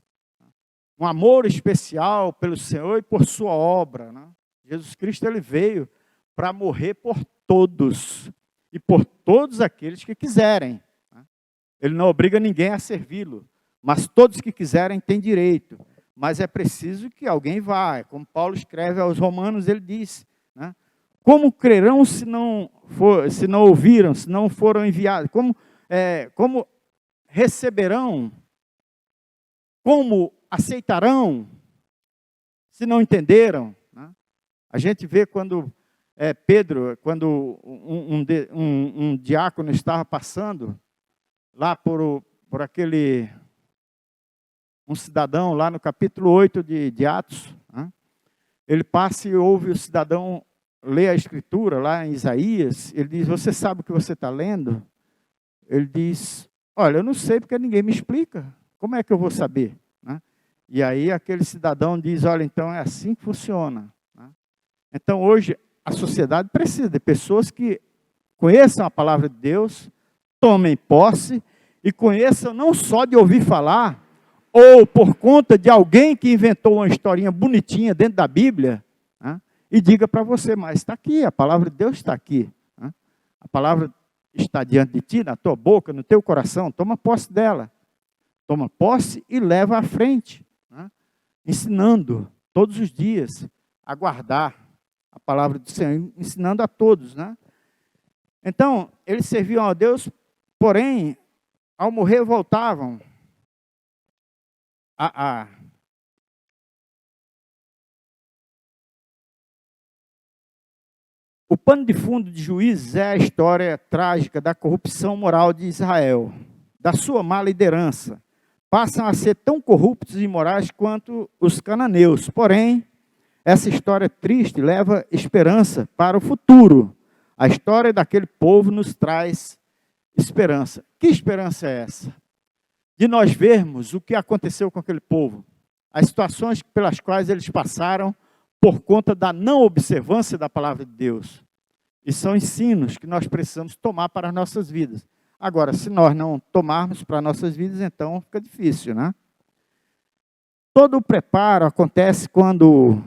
Um amor especial pelo Senhor e por sua obra. Né? Jesus Cristo ele veio para morrer por todos. E por todos aqueles que quiserem. Né? Ele não obriga ninguém a servi-lo. Mas todos que quiserem têm direito. Mas é preciso que alguém vá. Como Paulo escreve aos Romanos, ele diz, né? Como crerão se não ouviram, se não foram enviados? Como receberão? Como aceitarão se não entenderam? Né? A gente vê quando Pedro, quando um diácono estava passando lá por aquele, um cidadão lá no capítulo 8 de Atos, né? Ele passa e ouve o cidadão ler a escritura lá em Isaías. Ele diz: você sabe o que você está lendo? Ele diz: olha, eu não sei porque ninguém me explica. Como é que eu vou saber? Né? E aí aquele cidadão diz: olha, então é assim que funciona. Né? Então hoje a sociedade precisa de pessoas que conheçam a palavra de Deus, tomem posse e conheçam não só de ouvir falar, ou por conta de alguém que inventou uma historinha bonitinha dentro da Bíblia, né? E diga para você: mas está aqui, a palavra de Deus está aqui. Né? A palavra está diante de ti, na tua boca, no teu coração, toma posse dela. Toma posse e leva à frente, né? Ensinando todos os dias a guardar a palavra do Senhor, ensinando a todos. Né? Então, eles serviam a Deus, porém, ao morrer, voltavam O pano de fundo de Juízes é a história trágica da corrupção moral de Israel, da sua má liderança. Passam a ser tão corruptos e imorais quanto os cananeus. Porém, essa história triste leva esperança para o futuro. A história daquele povo nos traz esperança. Que esperança é essa? De nós vermos o que aconteceu com aquele povo, as situações pelas quais eles passaram por conta da não observância da palavra de Deus. E são ensinos que nós precisamos tomar para as nossas vidas. Agora, se nós não tomarmos para as nossas vidas, então fica difícil, né? Todo o preparo acontece quando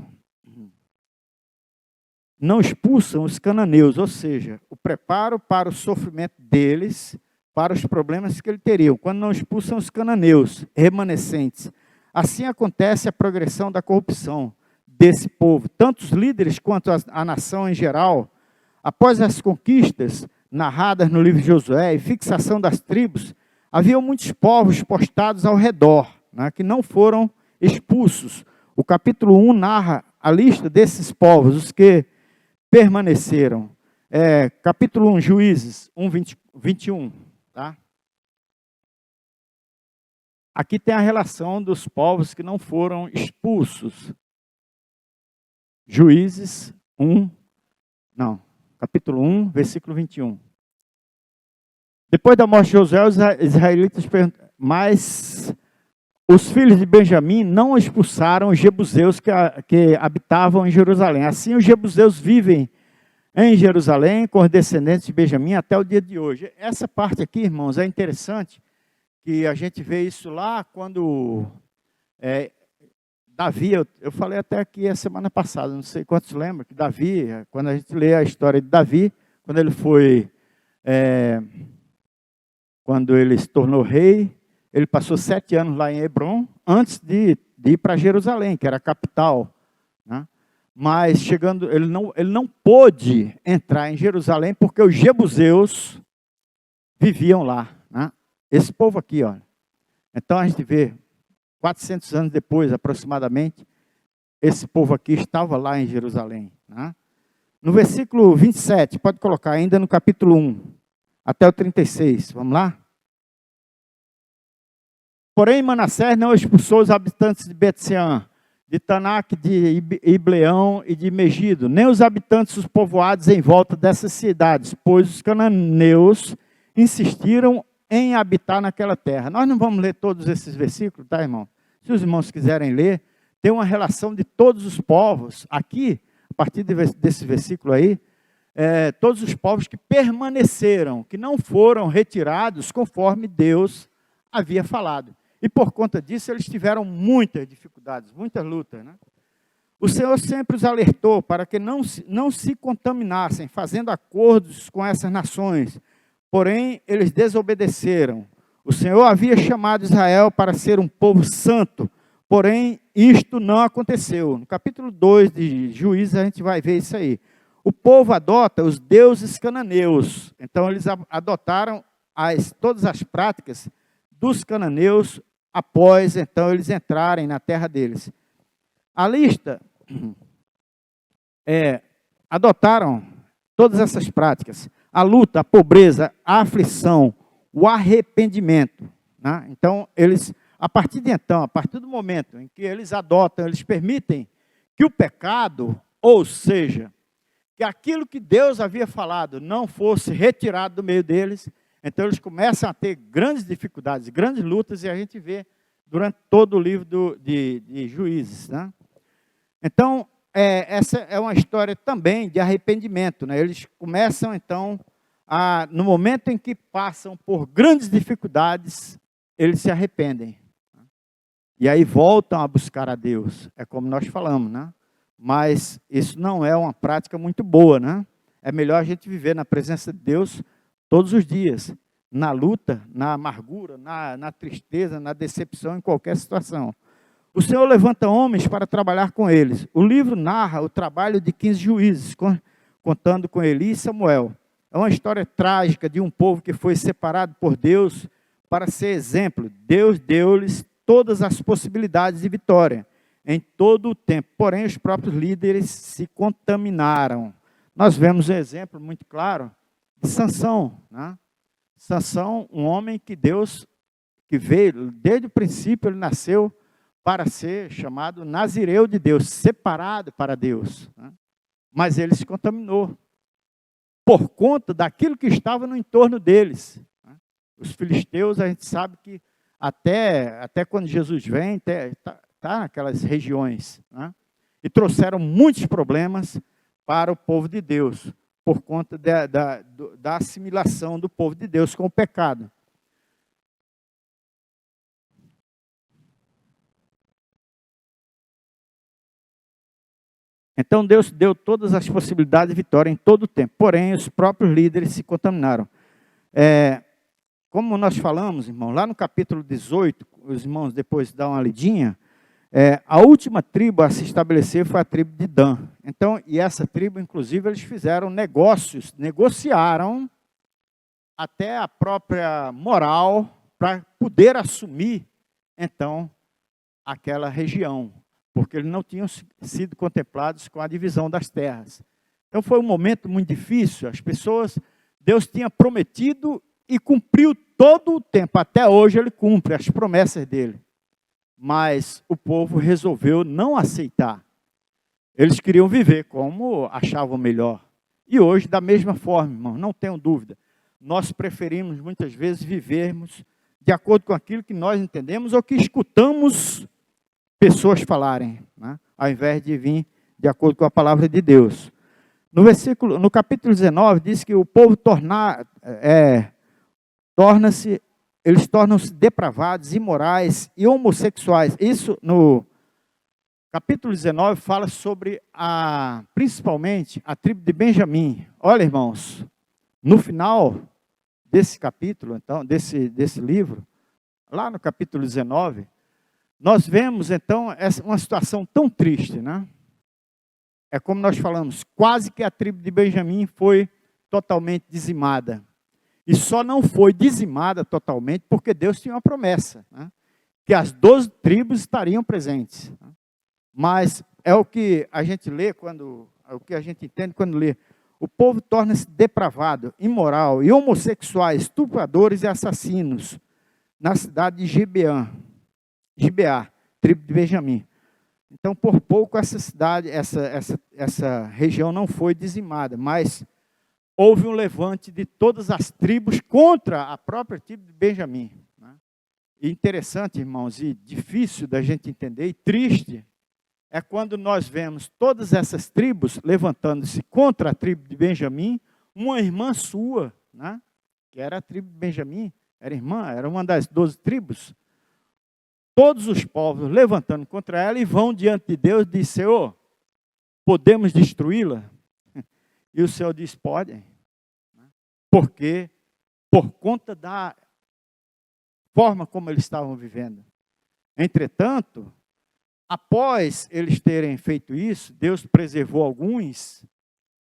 não expulsam os cananeus, ou seja, o preparo para o sofrimento deles, para os problemas que eles teriam, quando não expulsam os cananeus remanescentes. Assim acontece a progressão da corrupção desse povo. Tanto os líderes quanto a nação em geral, após as conquistas narradas no livro de Josué e fixação das tribos, havia muitos povos postados ao redor, né, que não foram expulsos. O capítulo 1 narra a lista desses povos, os que permaneceram. Capítulo 1, Juízes 1, 21. Tá? Aqui tem a relação dos povos que não foram expulsos. Juízes 1, capítulo 1, versículo 21. Depois da morte de Josué, os israelitas perguntam: mas os filhos de Benjamim não expulsaram os jebuseus que habitavam em Jerusalém. Assim, os jebuseus vivem em Jerusalém com os descendentes de Benjamim até o dia de hoje. Essa parte aqui, irmãos, é interessante, que a gente vê isso lá quando Davi, eu falei até aqui a semana passada, não sei quantos lembram, que Davi, quando a gente lê a história de Davi, quando ele quando ele se tornou rei, ele passou 7 anos lá em Hebrom, antes de ir para Jerusalém, que era a capital, né? Mas chegando, ele não pôde entrar em Jerusalém, porque os jebuseus viviam lá, né? Esse povo aqui, ó. Então a gente vê, 400 anos depois, aproximadamente, esse povo aqui estava lá em Jerusalém. Né? No versículo 27, pode colocar, ainda no capítulo 1, até o 36, vamos lá? Porém, Manassés não expulsou os habitantes de Bet-sean, de Tanak, de Ibleão e de Megido, nem os habitantes dos povoados em volta dessas cidades, pois os cananeus insistiram em habitar naquela terra. Nós não vamos ler todos esses versículos, tá, irmão? Se os irmãos quiserem ler, tem uma relação de todos os povos. Aqui, a partir desse versículo aí, todos os povos que permaneceram, que não foram retirados conforme Deus havia falado. E por conta disso, eles tiveram muitas dificuldades, muitas lutas, né? O Senhor sempre os alertou para que não se contaminassem, fazendo acordos com essas nações. Porém, eles desobedeceram. O Senhor havia chamado Israel para ser um povo santo, porém isto não aconteceu. No capítulo 2 de Juízes a gente vai ver isso aí. O povo adota os deuses cananeus. Então eles adotaram todas as práticas dos cananeus após então eles entrarem na terra deles. A lista adotaram todas essas práticas: a luta, a pobreza, a aflição, o arrependimento. Né? Então, a partir do momento em que eles adotam, eles permitem que o pecado, ou seja, que aquilo que Deus havia falado não fosse retirado do meio deles, então eles começam a ter grandes dificuldades, grandes lutas, e a gente vê durante todo o livro de Juízes. Né? Então, essa é uma história também de arrependimento. Né? Eles começam, então, no momento em que passam por grandes dificuldades, eles se arrependem. E aí voltam a buscar a Deus. É como nós falamos, né? Mas isso não é uma prática muito boa, né? É melhor a gente viver na presença de Deus todos os dias, na luta, na amargura, na tristeza, na decepção, em qualquer situação. O Senhor levanta homens para trabalhar com eles. O livro narra o trabalho de 15 juízes, contando com Eli e Samuel. É uma história trágica de um povo que foi separado por Deus para ser exemplo. Deus deu-lhes todas as possibilidades de vitória em todo o tempo. Porém, os próprios líderes se contaminaram. Nós vemos um exemplo muito claro de Sansão. Né? Sansão, um homem que veio, desde o princípio ele nasceu para ser chamado Nazireu de Deus, separado para Deus. Né? Mas ele se contaminou por conta daquilo que estava no entorno deles. Né? Os filisteus, a gente sabe que até quando Jesus vem, está naquelas regiões. Né? E trouxeram muitos problemas para o povo de Deus, por conta da assimilação do povo de Deus com o pecado. Então Deus deu todas as possibilidades de vitória em todo o tempo, porém os próprios líderes se contaminaram. Como nós falamos, irmão, lá no capítulo 18, os irmãos depois dão uma lidinha, a última tribo a se estabelecer foi a tribo de Dan. Então, e essa tribo, inclusive, eles fizeram negócios, negociaram até a própria moral para poder assumir, então, aquela região, porque eles não tinham sido contemplados com a divisão das terras. Então foi um momento muito difícil, Deus tinha prometido e cumpriu todo o tempo, até hoje ele cumpre as promessas dele. Mas o povo resolveu não aceitar. Eles queriam viver como achavam melhor. E hoje, da mesma forma, irmão, não tenham dúvida, nós preferimos muitas vezes vivermos de acordo com aquilo que nós entendemos ou que escutamos pessoas falarem, né? Ao invés de vir de acordo com a palavra de Deus. No capítulo 19, diz que o povo eles tornam-se depravados, imorais e homossexuais. Isso no capítulo 19 fala sobre principalmente a tribo de Benjamim. Olha, irmãos, no final desse capítulo, então, desse livro, lá no capítulo 19, nós vemos, então, uma situação tão triste, né? É como nós falamos, quase que a tribo de Benjamim foi totalmente dizimada. E só não foi dizimada totalmente porque Deus tinha uma promessa, né? Que as 12 tribos estariam presentes. Né? Mas é o que a gente lê o que a gente entende quando lê. O povo torna-se depravado, imoral e homossexuais, estupradores e assassinos na cidade de Gibeá, tribo de Benjamim. Então, por pouco, essa cidade, essa região não foi dizimada, mas houve um levante de todas as tribos contra a própria tribo de Benjamim. Né? E interessante, irmãos, e difícil da gente entender, e triste, é quando nós vemos todas essas tribos levantando-se contra a tribo de Benjamim, uma irmã sua, né? Que era a tribo de Benjamim, era uma das 12 tribos, todos os povos levantando contra ela e vão diante de Deus e diz: Senhor, podemos destruí-la? E o Senhor diz: podem. Porque por conta forma como eles estavam vivendo. Entretanto, após eles terem feito isso, Deus preservou alguns,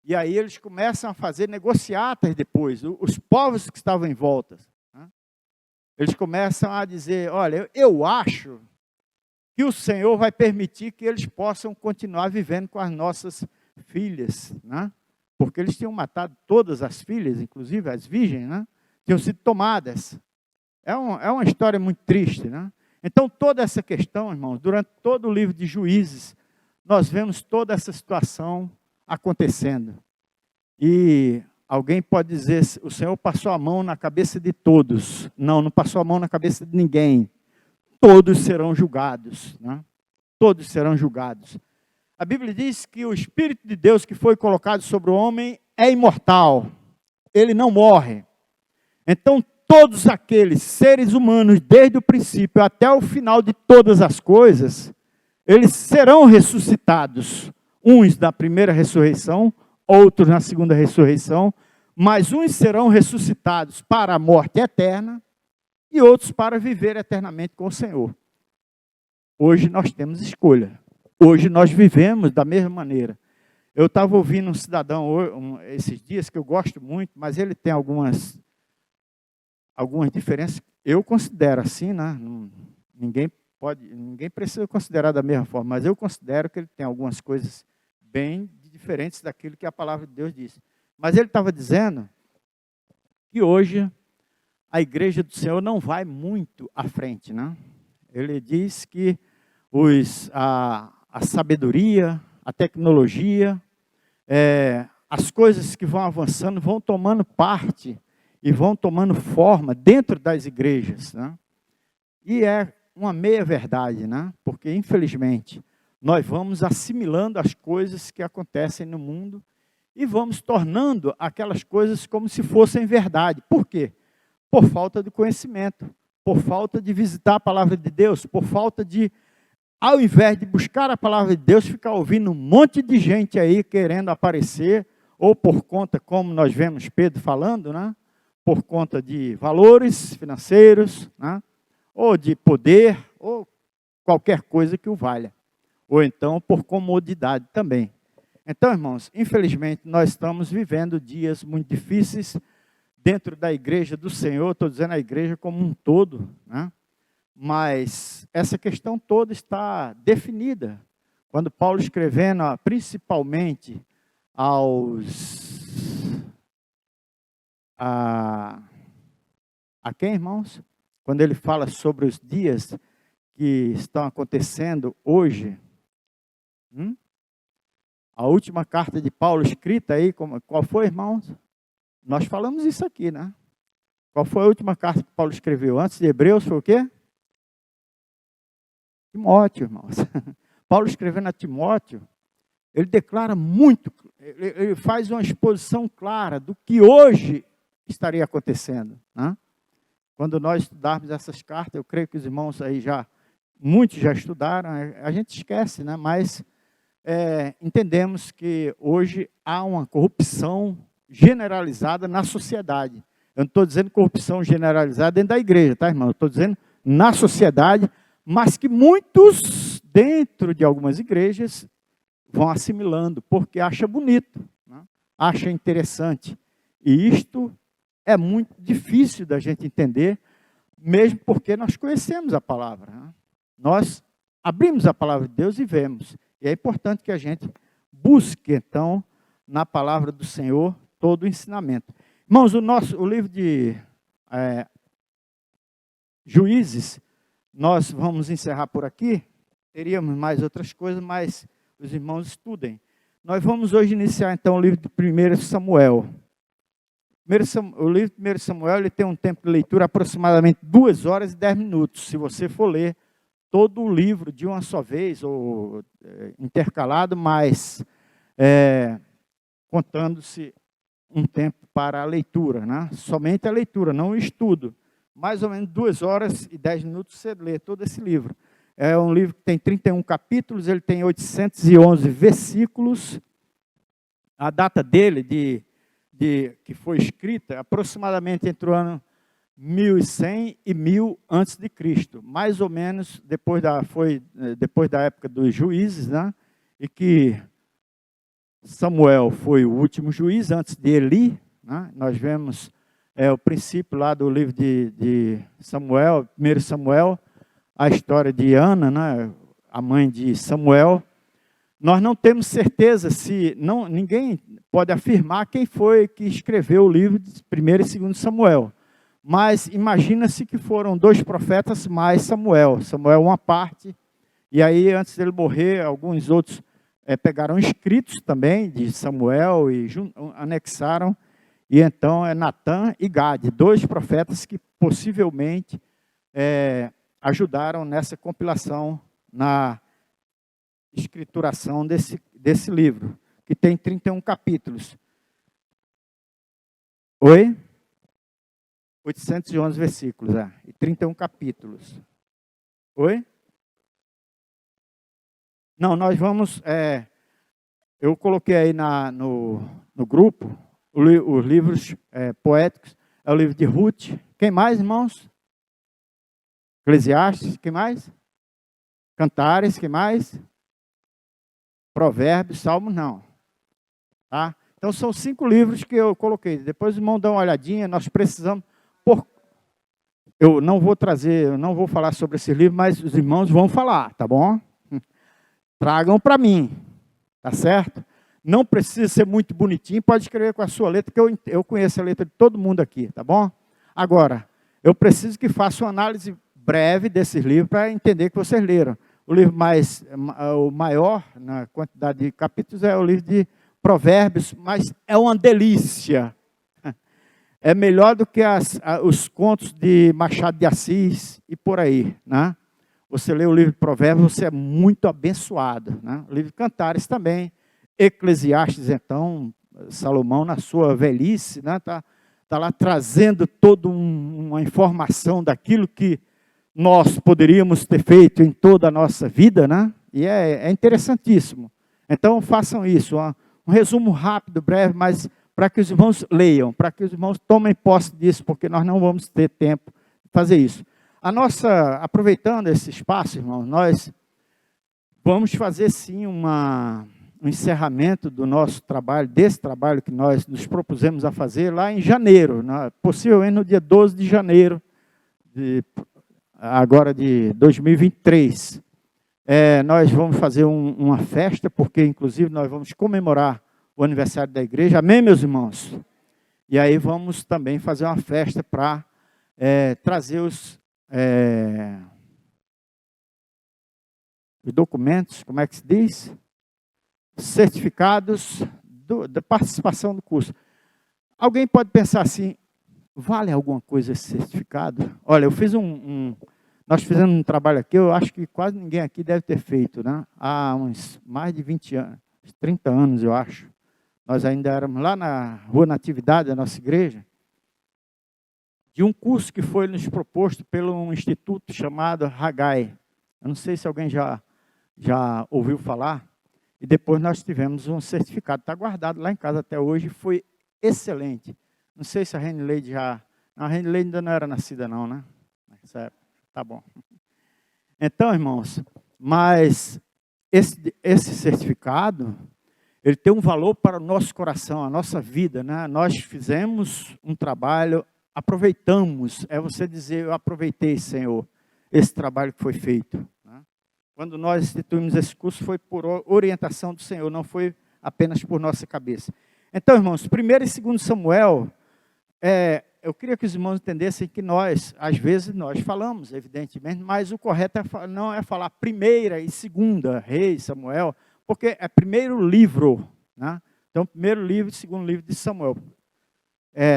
e aí eles começam a fazer negociatas depois, os povos que estavam em volta. Né? Eles começam a dizer, olha, eu acho que o Senhor vai permitir que eles possam continuar vivendo com as nossas filhas, né? Porque eles tinham matado todas as filhas, inclusive as virgens, né? Tinham sido tomadas. É uma história muito triste, né? Então, toda essa questão, irmãos, durante todo o livro de Juízes, nós vemos toda essa situação acontecendo. E alguém pode dizer, o Senhor passou a mão na cabeça de todos. Não, não passou a mão na cabeça de ninguém. Todos serão julgados, né? Todos serão julgados. A Bíblia diz que o Espírito de Deus que foi colocado sobre o homem é imortal. Ele não morre. Então, todos aqueles seres humanos, desde o princípio até o final de todas as coisas, eles serão ressuscitados. Uns na primeira ressurreição, outros na segunda ressurreição, mas uns serão ressuscitados para a morte eterna e outros para viver eternamente com o Senhor. Hoje nós temos escolha. Hoje nós vivemos da mesma maneira. Eu estava ouvindo um cidadão esses dias, que eu gosto muito, mas ele tem algumas diferenças. Eu considero assim, né? Ninguém precisa considerar da mesma forma, mas eu considero que ele tem algumas coisas bem diferentes daquilo que a palavra de Deus diz. Mas ele estava dizendo que hoje a igreja do Senhor não vai muito à frente, né? Ele diz que a sabedoria, a tecnologia, as coisas que vão avançando, vão tomando parte e vão tomando forma dentro das igrejas, né? E é uma meia-verdade, né? Porque, infelizmente, nós vamos assimilando as coisas que acontecem no mundo e vamos tornando aquelas coisas como se fossem verdade. Por quê? Por falta de conhecimento, por falta de visitar a palavra de Deus, por falta de, ao invés de buscar a palavra de Deus, ficar ouvindo um monte de gente aí querendo aparecer, ou por conta, como nós vemos Pedro falando, né? Por conta de valores financeiros, né? Ou de poder, ou qualquer coisa que o valha. Ou então por comodidade também. Então, irmãos, infelizmente nós estamos vivendo dias muito difíceis dentro da igreja do Senhor, estou dizendo a igreja como um todo, né? Mas essa questão toda está definida. Quando Paulo escrevendo, principalmente a quem, irmãos? Quando ele fala sobre os dias que estão acontecendo hoje, a última carta de Paulo escrita aí, qual foi, irmãos? Nós falamos isso aqui, né? Qual foi a última carta que Paulo escreveu? Antes de Hebreus foi o quê? Timóteo, irmãos. Paulo escrevendo a Timóteo, ele declara muito, ele faz uma exposição clara do que hoje estaria acontecendo, né? Quando nós estudarmos essas cartas, eu creio que os irmãos aí muitos já estudaram, a gente esquece, né? Mas entendemos que hoje há uma corrupção generalizada na sociedade. Eu não estou dizendo corrupção generalizada dentro da igreja, tá, irmão? Eu estou dizendo na sociedade, mas que muitos, dentro de algumas igrejas, vão assimilando, porque acha bonito, né? Acha interessante. E isto é muito difícil da gente entender, mesmo porque nós conhecemos a palavra, né? Nós abrimos a palavra de Deus e vemos. E é importante que a gente busque, então, na palavra do Senhor, todo o ensinamento. Irmãos, o livro de Juízes, nós vamos encerrar por aqui. Teríamos mais outras coisas, mas os irmãos estudem. Nós vamos hoje iniciar, então, o livro de 1 Samuel. O livro de 1 Samuel ele tem um tempo de leitura aproximadamente 2 horas e 10 minutos. Se você for ler todo o livro de uma só vez, ou intercalado, mas contando-se um tempo para a leitura, né? Somente a leitura, não o estudo. Mais ou menos 2 horas e 10 minutos você lê todo esse livro. É um livro que tem 31 capítulos, ele tem 811 versículos. A data dele, que foi escrita, aproximadamente entre o ano 1100 e 1000 antes de Cristo, mais ou menos depois da época dos juízes, né? E que Samuel foi o último juiz antes de Eli, né? Nós vemos o princípio lá do livro de Samuel, 1 Samuel, a história de Ana, né? A mãe de Samuel. Nós não temos certeza se ninguém pode afirmar quem foi que escreveu o livro de 1 e 2 Samuel. Mas imagina-se que foram 2 profetas mais Samuel. Samuel uma parte, e aí antes dele morrer, alguns outros pegaram escritos também de Samuel e anexaram. E então é Natã e Gade, 2 profetas que possivelmente ajudaram nessa compilação, na escrituração desse livro, que tem 31 capítulos. Oi? 811 versículos, e 31 capítulos. Oi? Não, nós vamos... eu coloquei aí no grupo os livros poéticos. É o livro de Ruth. Quem mais, irmãos? Eclesiastes. Quem mais? Cantares. Quem mais? Provérbios. Salmos, não. Tá? Então, são 5 livros que eu coloquei. Depois, os irmãos dão uma olhadinha. Nós precisamos... Eu não vou falar sobre esse livro, mas os irmãos vão falar, tá bom? Tragam para mim, tá certo? Não precisa ser muito bonitinho, pode escrever com a sua letra, que eu conheço a letra de todo mundo aqui, tá bom? Agora, eu preciso que faça uma análise breve desses livros para entender que vocês leram. O livro o maior na quantidade de capítulos é o livro de Provérbios, mas é uma delícia. É melhor do que os contos de Machado de Assis e por aí, né? Você lê o livro de Provérbios, você é muito abençoado, né? O livro de Cantares também. Eclesiastes, então, Salomão, na sua velhice, né? Tá lá trazendo toda uma informação daquilo que nós poderíamos ter feito em toda a nossa vida, né? E é interessantíssimo. Então, façam isso. Um resumo rápido, breve, mas para que os irmãos leiam, para que os irmãos tomem posse disso, porque nós não vamos ter tempo de fazer isso. Aproveitando esse espaço, irmãos, nós vamos fazer sim um encerramento do nosso trabalho, desse trabalho que nós nos propusemos a fazer lá em janeiro, possivelmente no dia 12 de janeiro, agora de 2023. Nós vamos fazer uma festa, porque inclusive nós vamos comemorar o aniversário da igreja. Amém, meus irmãos? E aí vamos também fazer uma festa para trazer os documentos, como é que se diz? Certificados da participação do curso. Alguém pode pensar assim, vale alguma coisa esse certificado? Olha, eu fiz nós fizemos um trabalho aqui, eu acho que quase ninguém aqui deve ter feito, né? Há uns mais de 20 anos, 30 anos, eu acho. Nós ainda éramos lá na Rua Natividade, da nossa igreja, de um curso que foi nos proposto pelo instituto chamado Haggai. Eu não sei se alguém já ouviu falar. E depois nós tivemos um certificado, está guardado lá em casa até hoje, foi excelente. Não sei se a Renileide já... Não, a Renileide ainda não era nascida não, né? Nessa época. Tá bom. Então, irmãos, mas esse certificado, ele tem um valor para o nosso coração, a nossa vida, né? Nós fizemos um trabalho, aproveitamos, você dizer, eu aproveitei, Senhor, esse trabalho que foi feito. Né? Quando nós instituímos esse curso, foi por orientação do Senhor, não foi apenas por nossa cabeça. Então, irmãos, 1 e 2 Samuel, eu queria que os irmãos entendessem que nós, às vezes, nós falamos, evidentemente, mas o correto não é falar 1ª e 2ª Reis, Samuel, porque é primeiro livro, né? Então, primeiro livro e segundo livro de Samuel.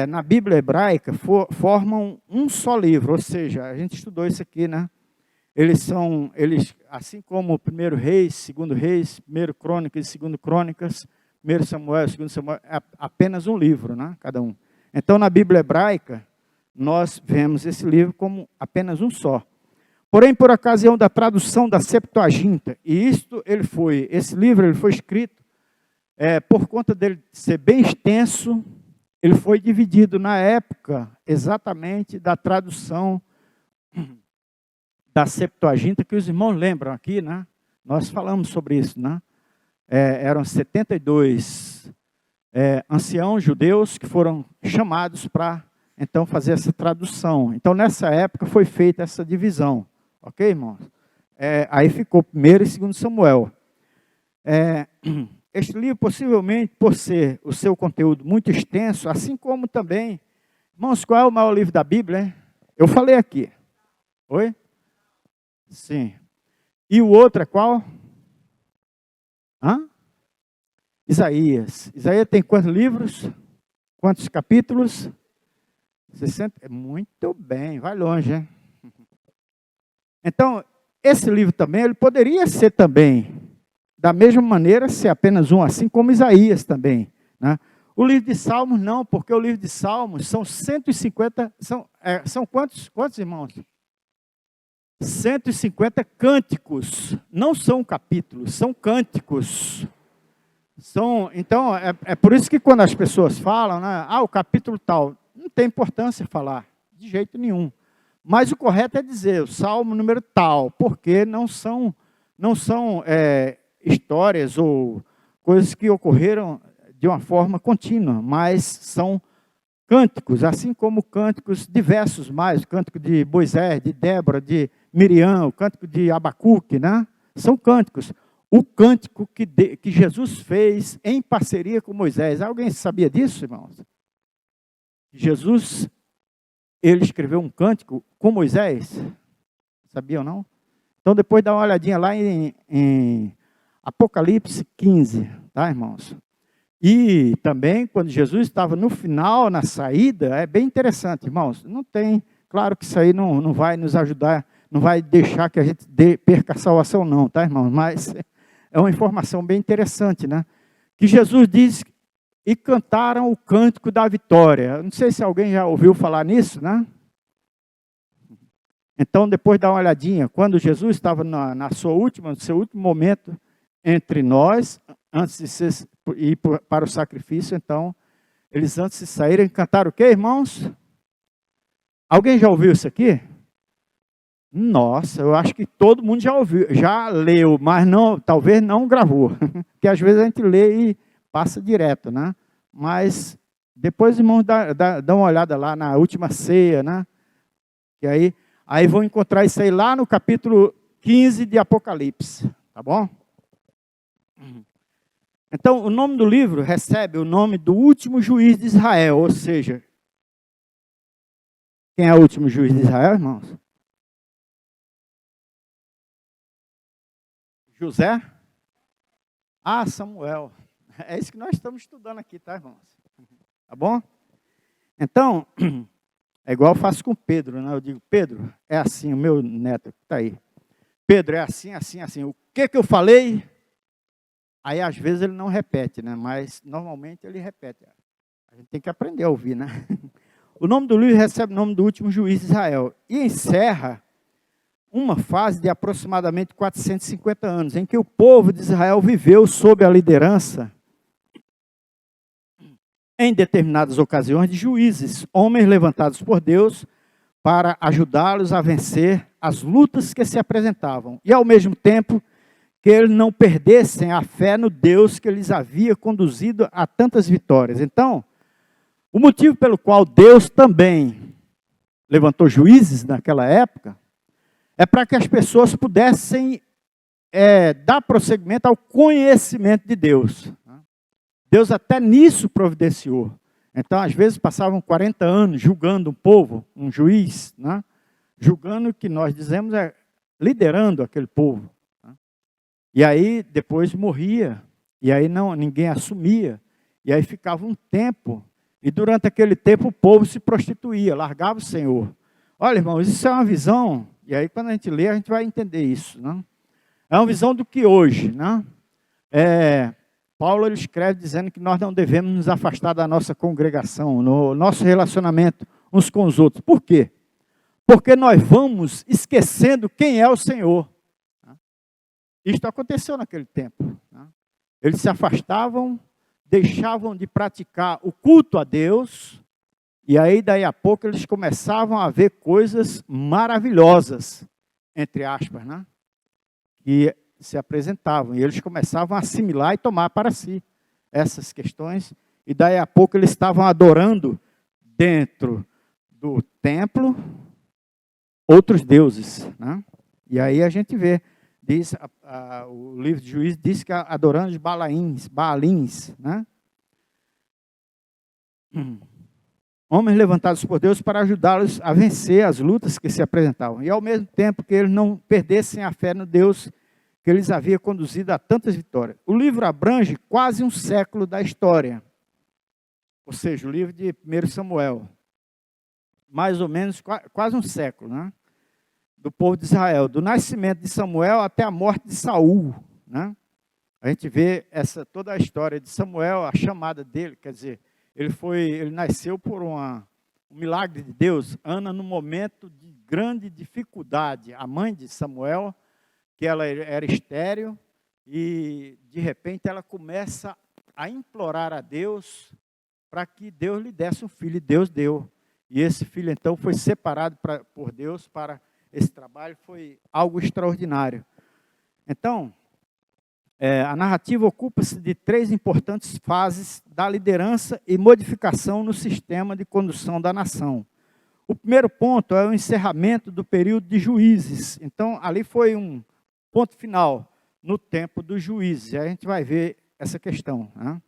Na Bíblia hebraica, formam um só livro, ou seja, a gente estudou isso aqui, né? Eles, assim como o primeiro Reis, segundo Reis, primeiro Crônicas e segundo Crônicas, primeiro Samuel, segundo Samuel, é apenas um livro, né? Cada um. Então, na Bíblia hebraica, nós vemos esse livro como apenas um só. Porém, por ocasião da tradução da Septuaginta, e esse livro foi escrito por conta dele ser bem extenso ele foi dividido na época exatamente da tradução da Septuaginta, que os irmãos lembram aqui, né? Nós falamos sobre isso, né? Eram 72 anciãos judeus que foram chamados para, então, fazer essa tradução. Então, nessa época, foi feita essa divisão. Ok, irmãos? Aí ficou 1º e 2º Samuel. Este livro, possivelmente, por ser o seu conteúdo muito extenso, assim como também... Irmãos, qual é o maior livro da Bíblia, hein? Eu falei aqui. Oi? Sim. E o outro é qual? Isaías. Isaías tem quantos livros? Quantos capítulos? 60. Muito bem, vai longe, hein? Então, esse livro também, ele poderia ser também, da mesma maneira, ser apenas um, assim como Isaías também, né? O livro de Salmos não, porque o livro de Salmos são 150, são quantos irmãos? 150 cânticos, não são capítulos, são cânticos. Então, é por isso que quando as pessoas falam, né, o capítulo tal, não tem importância falar, de jeito nenhum. Mas o correto é dizer o salmo número tal, porque não são histórias ou coisas que ocorreram de uma forma contínua, mas são cânticos, assim como cânticos diversos mais, o cântico de Moisés, de Débora, de Miriam, o cântico de Abacuque, né? São cânticos. O cântico que Jesus fez em parceria com Moisés. Alguém sabia disso, irmãos? Jesus, ele escreveu um cântico com Moisés. Sabia ou não? Então, depois dá uma olhadinha lá em Apocalipse 15, tá, irmãos? E também, quando Jesus estava no final, na saída, é bem interessante, irmãos. Não tem, claro que isso aí não vai nos ajudar, não vai deixar que a gente perca a salvação, não, tá, irmãos? Mas é uma informação bem interessante, né? Que Jesus diz, e cantaram o cântico da vitória. Não sei se alguém já ouviu falar nisso, né? Então, depois dá uma olhadinha. Quando Jesus estava no seu último momento entre nós, antes de ir para o sacrifício, então, eles antes de saírem, cantaram o quê, irmãos? Alguém já ouviu isso aqui? Nossa, eu acho que todo mundo já ouviu, já leu, mas não, talvez não gravou. Porque às vezes a gente lê e passa direto, né? Mas depois, irmãos, dá uma olhada lá na última ceia, né? E aí vão encontrar isso aí lá no capítulo 15 de Apocalipse, tá bom? Então, o nome do livro recebe o nome do último juiz de Israel, ou seja, quem é o último juiz de Israel, irmãos? José? Samuel. É isso que nós estamos estudando aqui, tá, irmãos? Tá bom? Então, é igual eu faço com Pedro, né? Eu digo, Pedro, é assim, o meu neto que está aí. Pedro, é assim, assim, assim. O que eu falei? Aí, às vezes, ele não repete, né? Mas, normalmente, ele repete. A gente tem que aprender a ouvir, né? O nome do livro recebe o nome do último juiz de Israel. E encerra uma fase de aproximadamente 450 anos, em que o povo de Israel viveu sob a liderança, em determinadas ocasiões, de juízes, homens levantados por Deus para ajudá-los a vencer as lutas que se apresentavam. E, ao mesmo tempo, que eles não perdessem a fé no Deus que lhes havia conduzido a tantas vitórias. Então, o motivo pelo qual Deus também levantou juízes naquela época, é para que as pessoas pudessem dar prosseguimento ao conhecimento de Deus. Deus até nisso providenciou. Então, às vezes, passavam 40 anos julgando um povo, um juiz, né? Julgando o que nós dizemos liderando aquele povo. Né? E aí, depois morria, e aí ninguém assumia, e aí ficava um tempo, e durante aquele tempo o povo se prostituía, largava o Senhor. Olha, irmãos, isso é uma visão, e aí quando a gente lê, a gente vai entender isso. Né? É uma visão do que hoje, né? Paulo ele escreve dizendo que nós não devemos nos afastar da nossa congregação, no nosso relacionamento uns com os outros. Por quê? Porque nós vamos esquecendo quem é o Senhor. Isto aconteceu naquele tempo. Eles se afastavam deixavam de praticar o culto a Deus, e aí daí a pouco eles começavam a ver coisas maravilhosas, entre aspas, né? Que se apresentavam, e eles começavam a assimilar e tomar para si essas questões, e daí a pouco eles estavam adorando dentro do templo outros deuses, né? E aí a gente vê, diz, o livro de Juízes diz que adorando os Baalins, né? Homens levantados por Deus para ajudá-los a vencer as lutas que se apresentavam. E ao mesmo tempo que eles não perdessem a fé no Deus que eles havia conduzido a tantas vitórias. O livro abrange quase um século da história. Ou seja, o livro de 1 Samuel. Mais ou menos quase um século, né? Do povo de Israel. Do nascimento de Samuel até a morte de Saul, né? A gente vê toda a história de Samuel, a chamada dele, quer dizer, ele nasceu por um milagre de Deus. Ana, no momento de grande dificuldade, a mãe de Samuel, que ela era estéril, e de repente ela começa a implorar a Deus para que Deus lhe desse um filho, e Deus deu. E esse filho então foi separado por Deus para esse trabalho, foi algo extraordinário. Então, a narrativa ocupa-se de 3 importantes fases da liderança e modificação no sistema de condução da nação. O primeiro ponto é o encerramento do período de juízes. Então, ali foi um ponto final no tempo dos juízes. E a gente vai ver essa questão, né?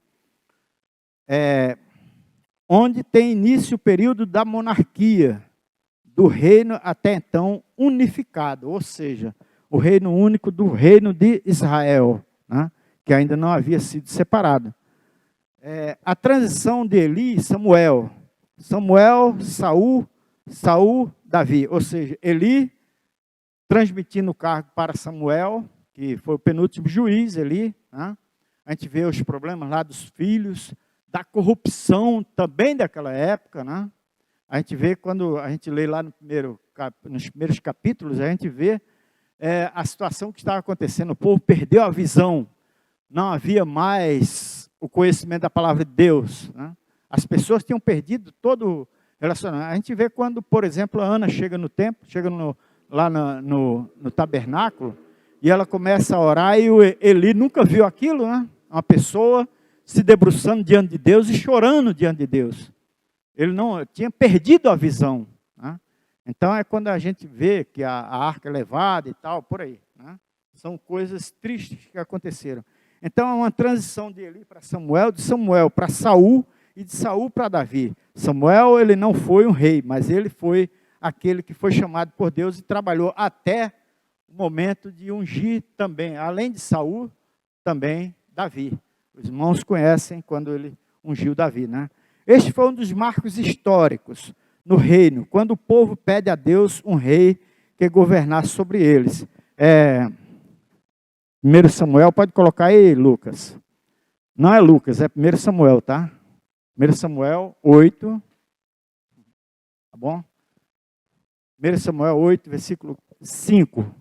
Onde tem início o período da monarquia, do reino até então unificado, ou seja, o reino único do reino de Israel, né? Que ainda não havia sido separado. A transição de Eli e Samuel. Samuel, Saul, Saul, Davi. Ou seja, Eli transmitindo o cargo para Samuel, que foi o penúltimo juiz, Eli, né? A gente vê os problemas lá dos filhos, da corrupção também daquela época, né? A gente vê quando a gente lê lá nos primeiros capítulos, a gente vê a situação que estava acontecendo. O povo perdeu a visão, não havia mais o conhecimento da palavra de Deus, né? As pessoas tinham perdido todo o relacionamento. A gente vê quando, por exemplo, a Ana chega no templo, chega lá no tabernáculo, e ela começa a orar, e o Eli nunca viu aquilo, né? Uma pessoa se debruçando diante de Deus e chorando diante de Deus. Ele não tinha perdido a visão, né? Então é quando a gente vê que a arca é levada e tal, por aí, né? São coisas tristes que aconteceram. Então é uma transição de Eli para Samuel, de Samuel para Saul e de Saul para Davi. Samuel, ele não foi um rei, mas ele foi aquele que foi chamado por Deus e trabalhou até o momento de ungir também, além de Saul, também Davi. Os irmãos conhecem quando ele ungiu Davi, né? Este foi um dos marcos históricos no reino, quando o povo pede a Deus um rei que governasse sobre eles. 1 Samuel, pode colocar aí, Lucas. Não é Lucas, é 1 Samuel, tá? 1 Samuel 8, tá bom? 1 Samuel 8, versículo 5.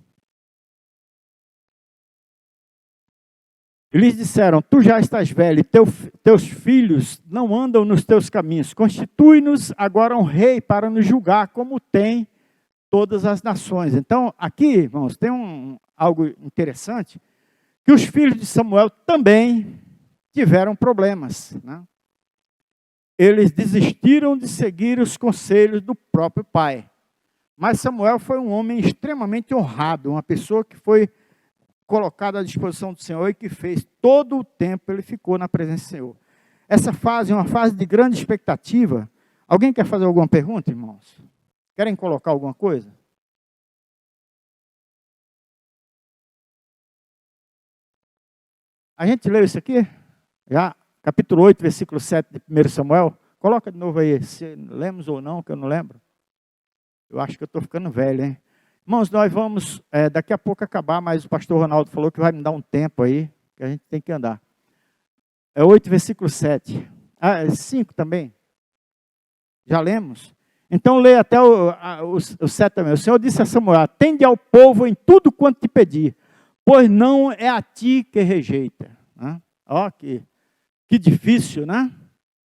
E lhes disseram: tu já estás velho, teus filhos não andam nos teus caminhos. Constitui-nos agora um rei para nos julgar, como tem todas as nações. Então, aqui, irmãos, tem algo interessante, que os filhos de Samuel também tiveram problemas, né? Eles desistiram de seguir os conselhos do próprio pai. Mas Samuel foi um homem extremamente honrado, uma pessoa que foi colocado à disposição do Senhor e que fez todo o tempo, ele ficou na presença do Senhor. Essa fase é uma fase de grande expectativa. Alguém quer fazer alguma pergunta, irmãos? Querem colocar alguma coisa? A gente leu isso aqui? Já, capítulo 8, versículo 7 de 1 Samuel. Coloca de novo aí, se lemos ou não, que eu não lembro. Eu acho que eu estou ficando velho, hein? Irmãos, nós vamos daqui a pouco acabar, mas o pastor Ronaldo falou que vai me dar um tempo aí, que a gente tem que andar. 8, versículo 7. 5 também. Já lemos? Então lê até o 7 também. O Senhor disse a Samuel: atende ao povo em tudo quanto te pedir, pois não é a ti que rejeita. Ó, que Que difícil, né?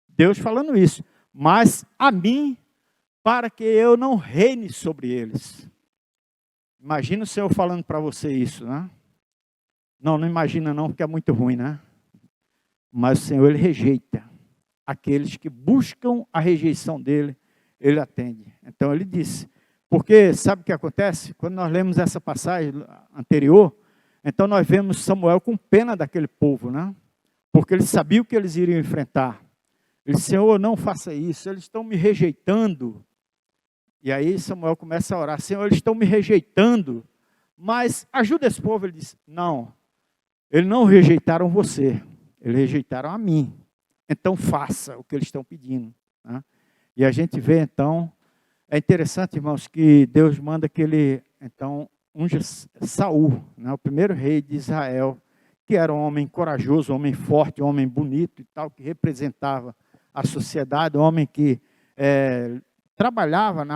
Deus falando isso. Mas a mim, para que eu não reine sobre eles. Imagina o Senhor falando para você isso, né? Não imagina não, porque é muito ruim, né? Mas o Senhor, Ele rejeita. Aqueles que buscam a rejeição dEle, Ele atende. Então, Ele disse. Porque, sabe o que acontece? Quando nós lemos essa passagem anterior, então nós vemos Samuel com pena daquele povo, né? Porque ele sabia o que eles iriam enfrentar. Ele disse, Senhor, não faça isso, eles estão me rejeitando. E aí Samuel começa a orar, Senhor, eles estão me rejeitando, mas ajuda esse povo. Ele disse, não, eles não rejeitaram você, eles rejeitaram a mim. Então faça o que eles estão pedindo. Né? E a gente vê então, é interessante, irmãos, que Deus manda que ele, então, unja Saul, né, o primeiro rei de Israel, que era um homem corajoso, um homem forte, um homem bonito e tal, que representava a sociedade, um homem que trabalhava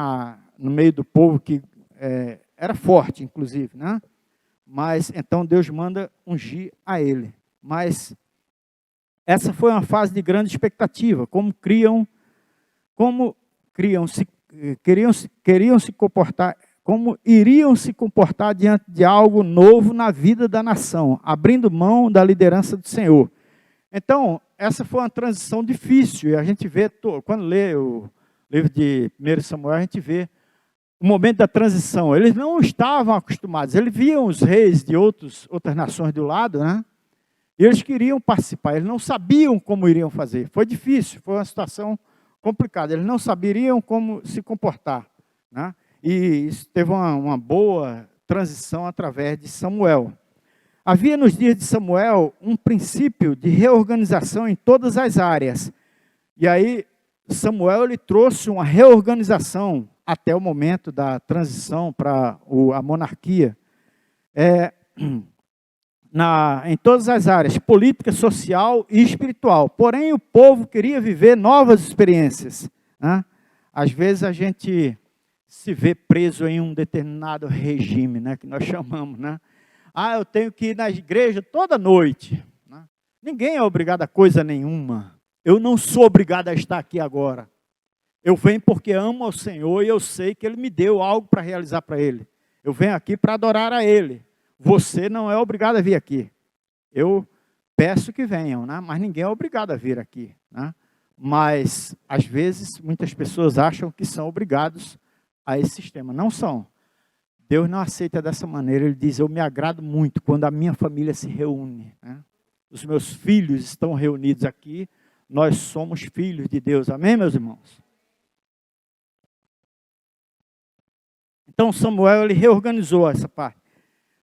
no meio do povo, que era forte, inclusive, né? Mas, então, Deus manda ungir a ele. Mas essa foi uma fase de grande expectativa, queriam se comportar, como iriam se comportar diante de algo novo na vida da nação, abrindo mão da liderança do Senhor. Então, essa foi uma transição difícil, e a gente vê, quando lê o livro de 1 Samuel, a gente vê o momento da transição. Eles não estavam acostumados, eles viam os reis de outras nações do lado, né? E eles queriam participar, eles não sabiam como iriam fazer. Foi difícil, foi uma situação complicada, eles não saberiam como se comportar, né? E isso teve uma boa transição através de Samuel. Havia nos dias de Samuel um princípio de reorganização em todas as áreas. E aí Samuel ele trouxe uma reorganização até o momento da transição para a monarquia. Em todas as áreas, política, social e espiritual. Porém, o povo queria viver novas experiências. Né? Às vezes a gente se vê preso em um determinado regime, né, que nós chamamos, né? Ah, eu tenho que ir na igreja toda noite. Né? Ninguém é obrigado a coisa nenhuma. Eu não sou obrigado a estar aqui agora. Eu venho porque amo ao Senhor e eu sei que Ele me deu algo para realizar para Ele. Eu venho aqui para adorar a Ele. Você não é obrigado a vir aqui. Eu peço que venham, né? Mas ninguém é obrigado a vir aqui. Né? Mas, às vezes, muitas pessoas acham que são obrigados a esse sistema. Não são. Deus não aceita dessa maneira. Ele diz, eu me agrado muito quando a minha família se reúne. Né? Os meus filhos estão reunidos aqui. Nós somos filhos de Deus. Amém, meus irmãos? Então, Samuel ele reorganizou essa parte.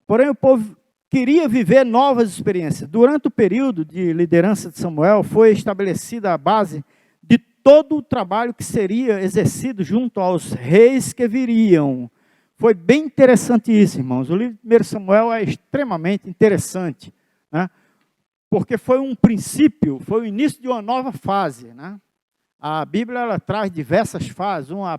Porém, o povo queria viver novas experiências. Durante o período de liderança de Samuel, foi estabelecida a base de todo o trabalho que seria exercido junto aos reis que viriam. Foi bem interessante isso, irmãos. O livro de 1 Samuel é extremamente interessante, né? Porque foi um princípio, foi o início de uma nova fase. Né? A Bíblia ela traz diversas fases, uma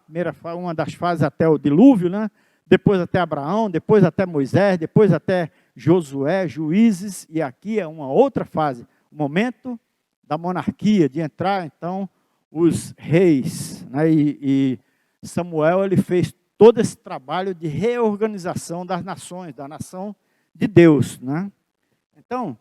das fases até o dilúvio, né? Depois até Abraão, depois até Moisés, depois até Josué, Juízes, e aqui é uma outra fase, o momento da monarquia, de entrar então os reis. Né? E Samuel ele fez todo esse trabalho de reorganização das nações, da nação de Deus. Né? Então,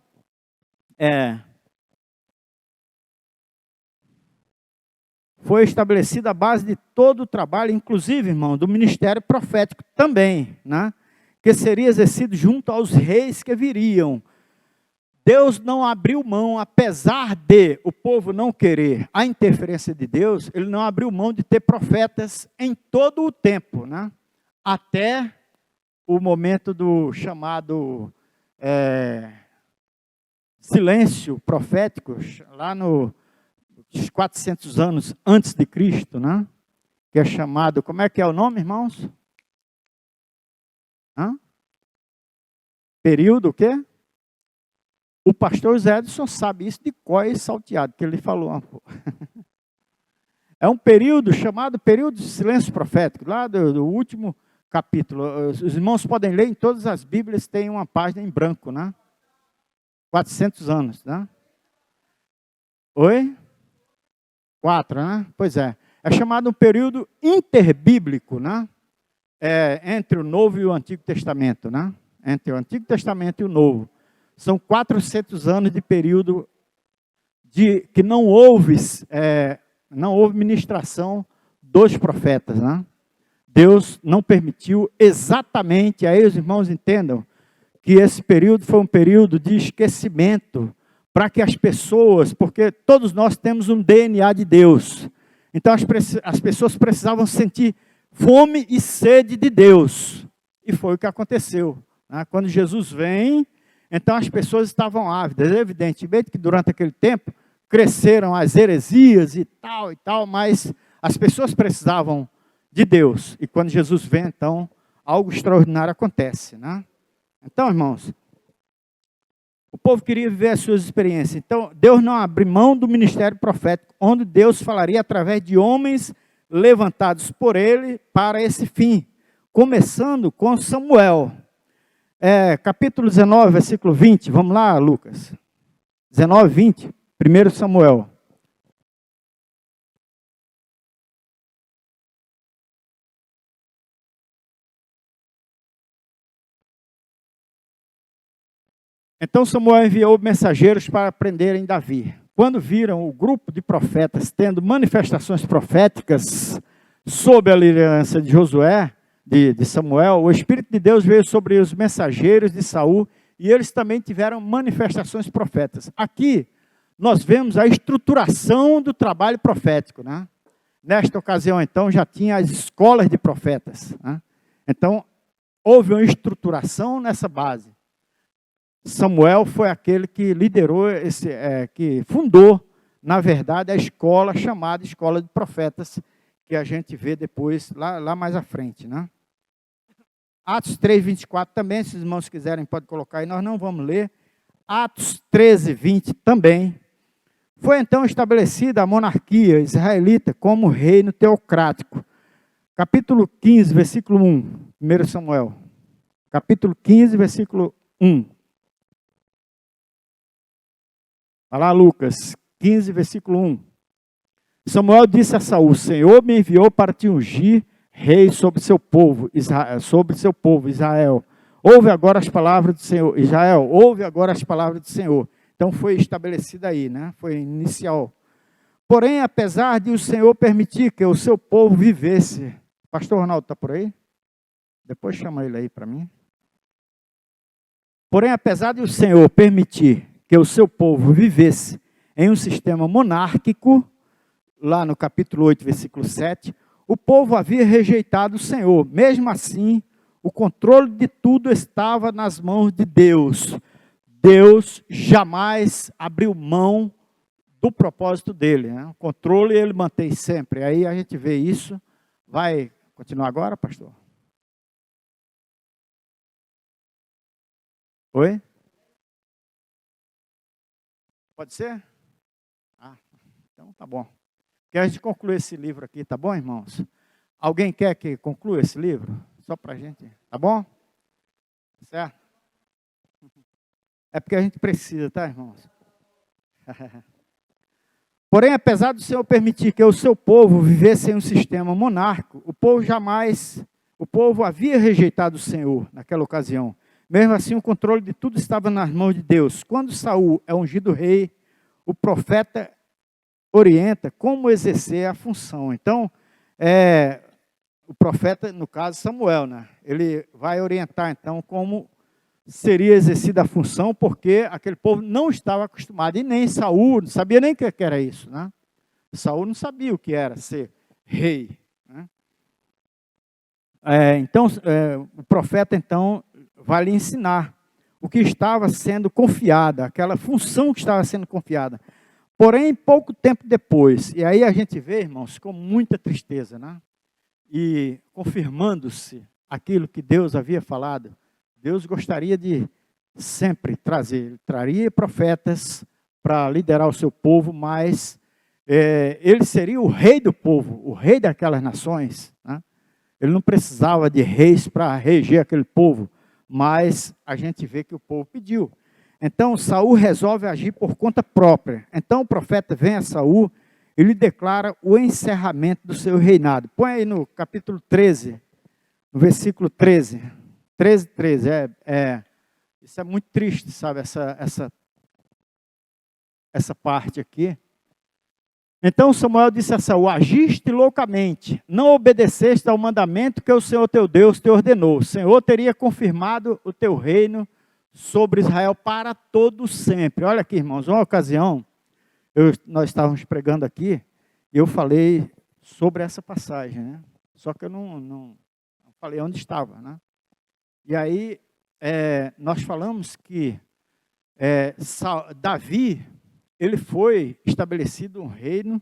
foi estabelecida a base de todo o trabalho, inclusive, irmão, do ministério profético também, né? Que seria exercido junto aos reis que viriam. Deus não abriu mão, apesar de o povo não querer a interferência de Deus, Ele não abriu mão de ter profetas em todo o tempo, né? Até o momento do chamado silêncio profético, lá nos 400 anos antes de Cristo, né? Que é chamado, como é que é o nome, irmãos? Período o quê? O pastor Zé Edson sabe isso de cor e salteado, que ele falou. É um período chamado período de silêncio profético, lá do último capítulo. Os irmãos podem ler, em todas as Bíblias tem uma página em branco, né? 400 anos, né? Oi? 4, né? Pois é. É chamado um período interbíblico, né? Entre o Novo e o Antigo Testamento, né? Entre o Antigo Testamento e o Novo. São 400 anos de período que não houve ministração dos profetas, né? Deus não permitiu exatamente, aí os irmãos entendam, que esse período foi um período de esquecimento, para que as pessoas, porque todos nós temos um DNA de Deus, então as pessoas precisavam sentir fome e sede de Deus, e foi o que aconteceu, né? Quando Jesus vem, então as pessoas estavam ávidas, evidentemente que durante aquele tempo, cresceram as heresias e tal, mas as pessoas precisavam de Deus, e quando Jesus vem, então, algo extraordinário acontece, né? Então, irmãos, o povo queria viver as suas experiências. Então, Deus não abriu mão do ministério profético, onde Deus falaria através de homens levantados por ele para esse fim. Começando com Samuel. Capítulo 19, versículo 20. Vamos lá, Lucas. 19, 20. 1 Samuel. Então Samuel enviou mensageiros para prenderem Davi. Quando viram o grupo de profetas tendo manifestações proféticas sob a liderança de Josué, de Samuel, o Espírito de Deus veio sobre os mensageiros de Saul e eles também tiveram manifestações proféticas. Aqui nós vemos a estruturação do trabalho profético, né? Nesta ocasião, então, já tinha as escolas de profetas, né? Então, houve uma estruturação nessa base. Samuel foi aquele que liderou, que fundou, na verdade, a escola chamada Escola de Profetas, que a gente vê depois, lá mais à frente, né? Atos 3, 24 também, se os irmãos quiserem, pode colocar aí, nós não vamos ler. Atos 13, 20 também. Foi então estabelecida a monarquia israelita como reino teocrático. Capítulo 15, versículo 1, 1 Samuel. Capítulo 15, versículo 1. Olha lá, Lucas 15, versículo 1. Samuel disse a Saul: o Senhor me enviou para te ungir rei sobre seu povo, Israel. Ouve agora as palavras do Senhor. Israel, ouve agora as palavras do Senhor. Então foi estabelecida aí, né? Foi inicial. Porém, apesar de o Senhor permitir que o seu povo vivesse. Pastor Ronaldo está por aí? Depois chama ele aí para mim. Porém, apesar de o Senhor permitir que o seu povo vivesse em um sistema monárquico, lá no capítulo 8, versículo 7, o povo havia rejeitado o Senhor. Mesmo assim, o controle de tudo estava nas mãos de Deus. Deus jamais abriu mão do propósito dele, né? O controle ele mantém sempre. Aí a gente vê isso. Vai continuar agora, pastor? Oi? Pode ser? Então tá bom. Quer a gente concluir esse livro aqui, tá bom, irmãos? Alguém quer que conclua esse livro? Só para a gente, tá bom? Certo? É porque a gente precisa, tá, irmãos? Porém, apesar do Senhor permitir que o seu povo vivesse em um sistema monárquico, o povo havia rejeitado o Senhor naquela ocasião. Mesmo assim, o controle de tudo estava nas mãos de Deus. Quando Saul é ungido rei, o profeta orienta como exercer a função. Então, o profeta, no caso Samuel, né? Ele vai orientar, então, como seria exercida a função, porque aquele povo não estava acostumado, e nem Saul, não sabia nem o que era isso, né? Saul não sabia o que era ser rei, né? Então, o profeta, então, vai lhe ensinar o que estava sendo confiado, aquela função que estava sendo confiada. Porém, pouco tempo depois, e aí a gente vê, irmãos, com muita tristeza, né? E confirmando-se aquilo que Deus havia falado, Deus gostaria de sempre traria profetas para liderar o seu povo, mas ele seria o rei do povo, o rei daquelas nações, né? Ele não precisava de reis para reger aquele povo, mas a gente vê que o povo pediu. Então Saul resolve agir por conta própria. Então o profeta vem a Saul e lhe declara o encerramento do seu reinado. Põe aí no capítulo 13, no versículo 13. 13. Isso é muito triste, sabe, essa parte aqui. Então Samuel disse a Saul: agiste loucamente, não obedeceste ao mandamento que o Senhor teu Deus te ordenou. O Senhor teria confirmado o teu reino sobre Israel para todo sempre. Olha aqui, irmãos, uma ocasião, nós estávamos pregando aqui, e eu falei sobre essa passagem, né? Só que eu não falei onde estava, né? E aí, nós falamos que Davi, ele foi estabelecido um reino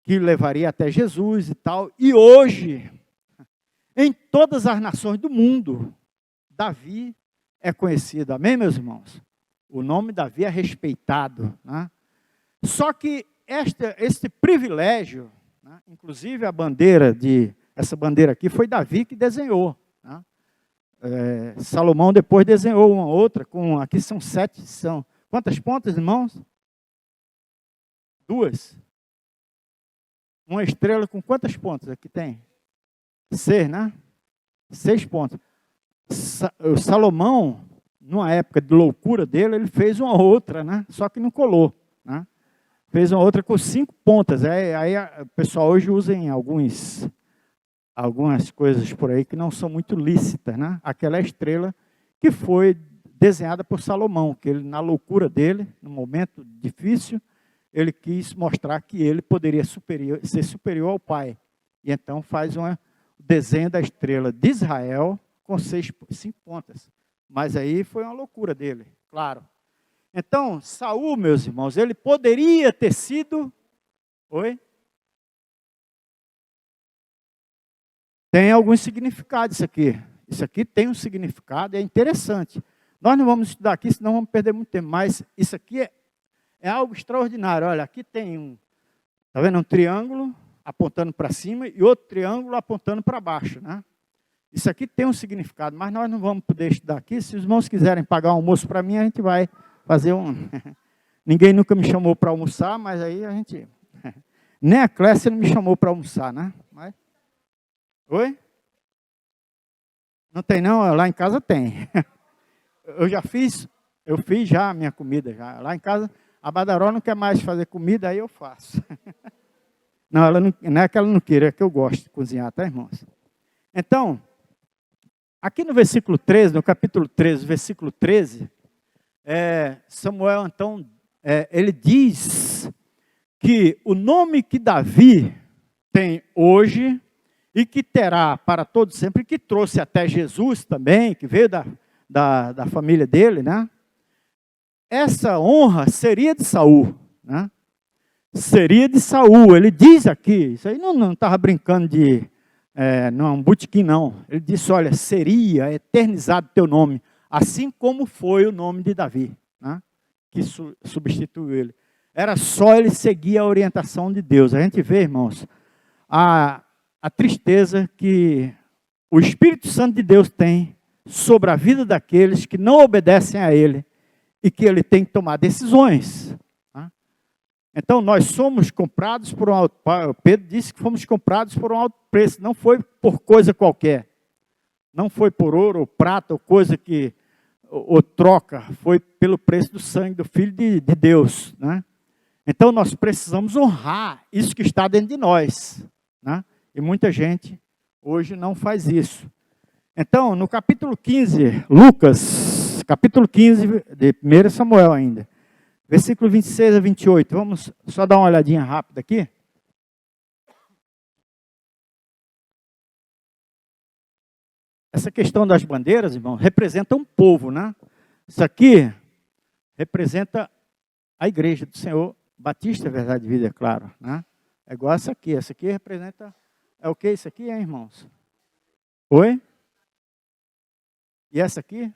que levaria até Jesus e tal, e hoje, em todas as nações do mundo, Davi é conhecido, amém, meus irmãos? O nome Davi é respeitado, né? Só que este privilégio, né, inclusive essa bandeira aqui foi Davi que desenhou, né? Salomão depois desenhou uma outra, aqui são 7, quantas pontas, irmãos? 2. Uma estrela com quantas pontas aqui tem? 6, né? 6 pontas. O Salomão, numa época de loucura dele, ele fez uma outra, né? Só que não colou, né? Fez uma outra com 5 pontas. Aí o pessoal hoje usa em algumas coisas por aí que não são muito lícitas, né? Aquela estrela que foi desenhada por Salomão, que ele, na loucura dele, num momento difícil, ele quis mostrar que ele poderia ser superior ao pai. E então faz um desenho da estrela de Israel com 5 pontas. Mas aí foi uma loucura dele, claro. Então, Saul, meus irmãos, ele poderia ter sido... Oi? Tem algum significado isso aqui. Isso aqui tem um significado, é interessante. Nós não vamos estudar aqui, senão vamos perder muito tempo. Mas isso aqui é algo extraordinário. Olha, aqui tem tá vendo, um triângulo apontando para cima e outro triângulo apontando para baixo, né? Isso aqui tem um significado, mas nós não vamos poder estudar aqui. Se os irmãos quiserem pagar um almoço para mim, a gente vai fazer um... Ninguém nunca me chamou para almoçar, mas aí a gente... Nem a Clécia não me chamou para almoçar, né? Mas... Oi? Não tem não? Lá em casa tem. Eu fiz já a minha comida. Já. Lá em casa, a Badaró não quer mais fazer comida, aí eu faço. Não, não é que ela não queira, é que eu gosto de cozinhar, tá, irmãos? Então, aqui no versículo 13, no capítulo 13, versículo 13, Samuel, então, ele diz que o nome que Davi tem hoje e que terá para todos sempre, que trouxe até Jesus também, que veio da família dele, né? Essa honra seria de Saul, né? Seria de Saul. Ele diz aqui, isso aí não estava brincando de não, um botequim não. Ele disse, olha, seria eternizado teu nome, assim como foi o nome de Davi, né? Que substituiu ele. Era só ele seguir a orientação de Deus. A gente vê, irmãos, a tristeza que o Espírito Santo de Deus tem sobre a vida daqueles que não obedecem a ele e que ele tem que tomar decisões. Tá? Então, nós somos comprados por um alto preço. Pedro disse que fomos comprados por um alto preço. Não foi por coisa qualquer. Não foi por ouro ou prata ou coisa que... ou troca. Foi pelo preço do sangue do Filho de Deus. Né? Então, nós precisamos honrar isso que está dentro de nós. Né? E muita gente hoje não faz isso. Então, no capítulo 15, Lucas, capítulo 15 de 1 Samuel ainda, versículo 26 a 28, vamos só dar uma olhadinha rápida aqui. Essa questão das bandeiras, irmão, representa um povo, né? Isso aqui representa a igreja do Senhor Batista, Verdade e Vida, é claro, né? É igual essa aqui representa, é o que isso aqui, hein, irmãos? Oi? E essa aqui?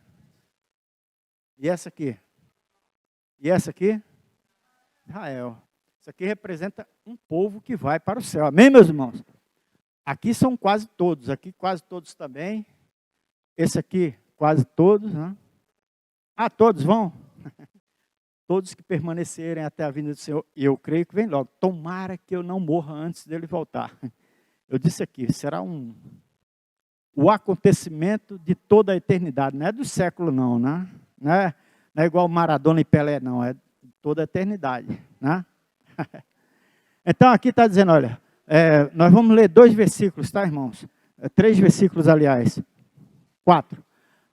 E essa aqui? E essa aqui? Israel. Isso aqui representa um povo que vai para o céu. Amém, meus irmãos? Aqui são quase todos. Aqui quase todos também. Esse aqui, quase todos. Né? Ah, todos vão? todos que permanecerem até a vinda do Senhor, e eu creio que vem logo. Tomara que eu não morra antes dele voltar. Eu disse aqui, será o acontecimento de toda a eternidade, não é do século não, né? Não é igual Maradona e Pelé, não, é toda a eternidade, né? Então aqui está dizendo, olha, nós vamos ler 2 versículos, tá, irmãos? 3 versículos, aliás, 4.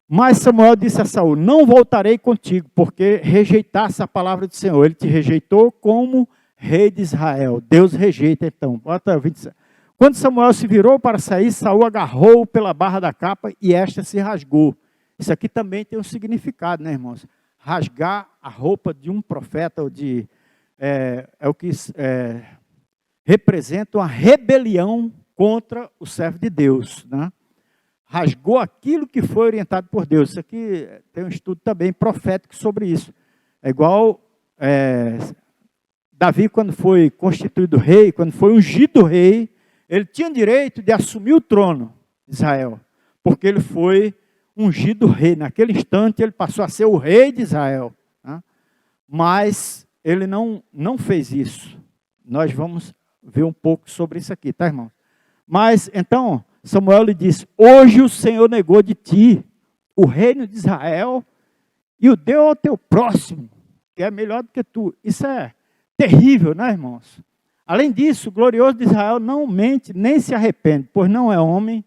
Mas Samuel disse a Saul, não voltarei contigo, porque rejeitasse a palavra do Senhor. Ele te rejeitou como rei de Israel. Deus rejeita então. Bota 27. Quando Samuel se virou para sair, Saul agarrou-o pela barra da capa e esta se rasgou. Isso aqui também tem um significado, né, irmãos? Rasgar a roupa de um profeta, ou é o que representa uma rebelião contra o servo de Deus, né? Rasgou aquilo que foi orientado por Deus. Isso aqui tem um estudo também profético sobre isso. É igual Davi, quando foi constituído rei, quando foi ungido rei, ele tinha direito de assumir o trono de Israel, porque ele foi ungido rei. Naquele instante, ele passou a ser o rei de Israel, né? Mas ele não fez isso. Nós vamos ver um pouco sobre isso aqui, tá, irmão? Mas, então, Samuel lhe disse, hoje o Senhor negou de ti o reino de Israel e o deu ao teu próximo, que é melhor do que tu. Isso é terrível, né, irmãos? Além disso, o glorioso de Israel não mente nem se arrepende, pois não é homem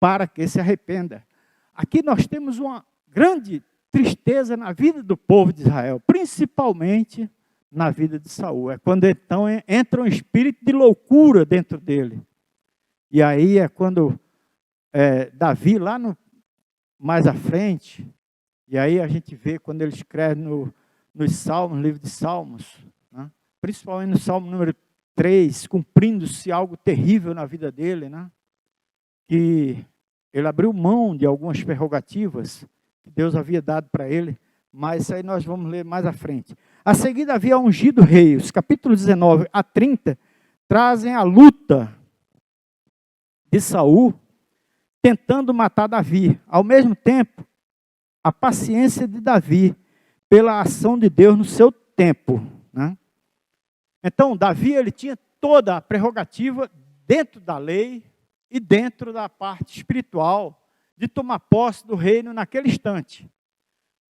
para que se arrependa. Aqui nós temos uma grande tristeza na vida do povo de Israel, principalmente na vida de Saul. É quando então entra um espírito de loucura dentro dele. E aí é quando Davi, lá mais à frente, e aí a gente vê quando ele escreve nos Salmos, no livro de Salmos, né? Principalmente no Salmo número 3, cumprindo-se algo terrível na vida dele, né? Que ele abriu mão de algumas prerrogativas que Deus havia dado para ele, mas isso aí nós vamos ler mais à frente. A seguir, havia ungido rei. Os capítulos 19 a 30 trazem a luta de Saul tentando matar Davi. Ao mesmo tempo, a paciência de Davi pela ação de Deus no seu tempo, né? Então, Davi, ele tinha toda a prerrogativa dentro da lei e dentro da parte espiritual de tomar posse do reino naquele instante.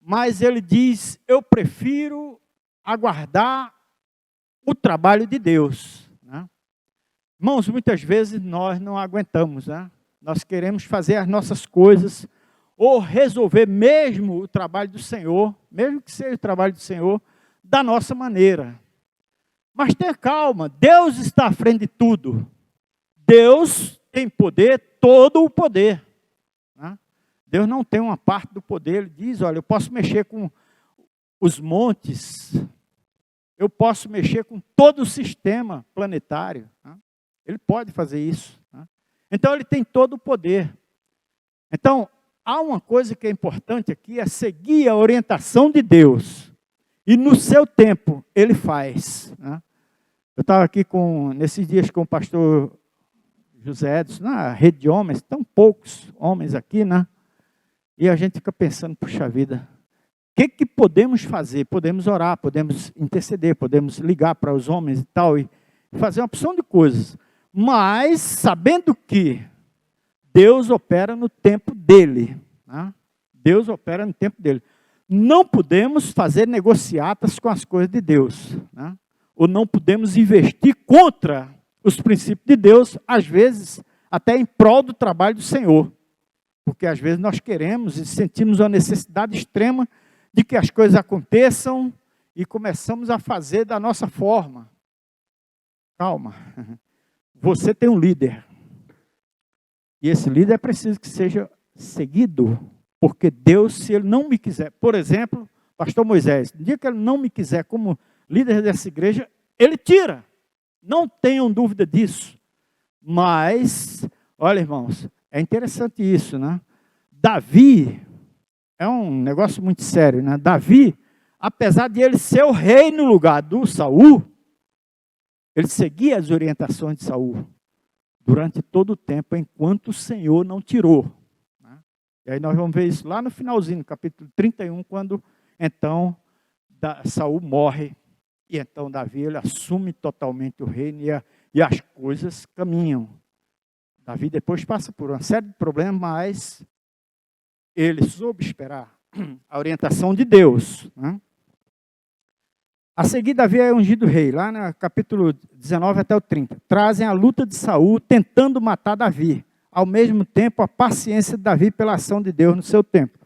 Mas ele diz, eu prefiro aguardar o trabalho de Deus, né? Irmãos, muitas vezes nós não aguentamos, né? Nós queremos fazer as nossas coisas, ou resolver mesmo o trabalho do Senhor, mesmo que seja o trabalho do Senhor, da nossa maneira. Mas tenha calma, Deus está à frente de tudo. Deus tem poder, todo o poder, né? Deus não tem uma parte do poder. Ele diz, olha, eu posso mexer com os montes, eu posso mexer com todo o sistema planetário, né? Ele pode fazer isso, né? Então ele tem todo o poder. Então, há uma coisa que é importante aqui, é seguir a orientação de Deus. E no seu tempo, ele faz, né? Eu estava aqui nesses dias com o pastor José Edson, na rede de homens, tão poucos homens aqui, né? E a gente fica pensando, puxa vida, o que podemos fazer? Podemos orar, podemos interceder, podemos ligar para os homens e tal, e fazer uma opção de coisas. Mas, sabendo que Deus opera no tempo dele, né? Deus opera no tempo dele. Não podemos fazer negociatas com as coisas de Deus, né? Ou não podemos investir contra os princípios de Deus, às vezes até em prol do trabalho do Senhor. Porque às vezes nós queremos e sentimos uma necessidade extrema de que as coisas aconteçam e começamos a fazer da nossa forma. Calma. Você tem um líder. E esse líder é preciso que seja seguido. Porque Deus, se ele não me quiser, por exemplo, pastor Moisés, no dia que ele não me quiser como líder dessa igreja, ele tira. Não tenham dúvida disso. Mas, olha, irmãos, é interessante isso, né? Davi, é um negócio muito sério, né? Davi, apesar de ele ser o rei no lugar do Saul, ele seguia as orientações de Saul durante todo o tempo, enquanto o Senhor não tirou, né? E aí nós vamos ver isso lá no finalzinho, no capítulo 31, quando então Saul morre, e então Davi ele assume totalmente o reino e as coisas caminham. Davi depois passa por uma série de problemas, mas ele soube esperar a orientação de Deus, né? A seguir, Davi é ungido rei, lá no capítulo 19 até o 30. Trazem a luta de Saul tentando matar Davi. Ao mesmo tempo, a paciência de Davi pela ação de Deus no seu tempo.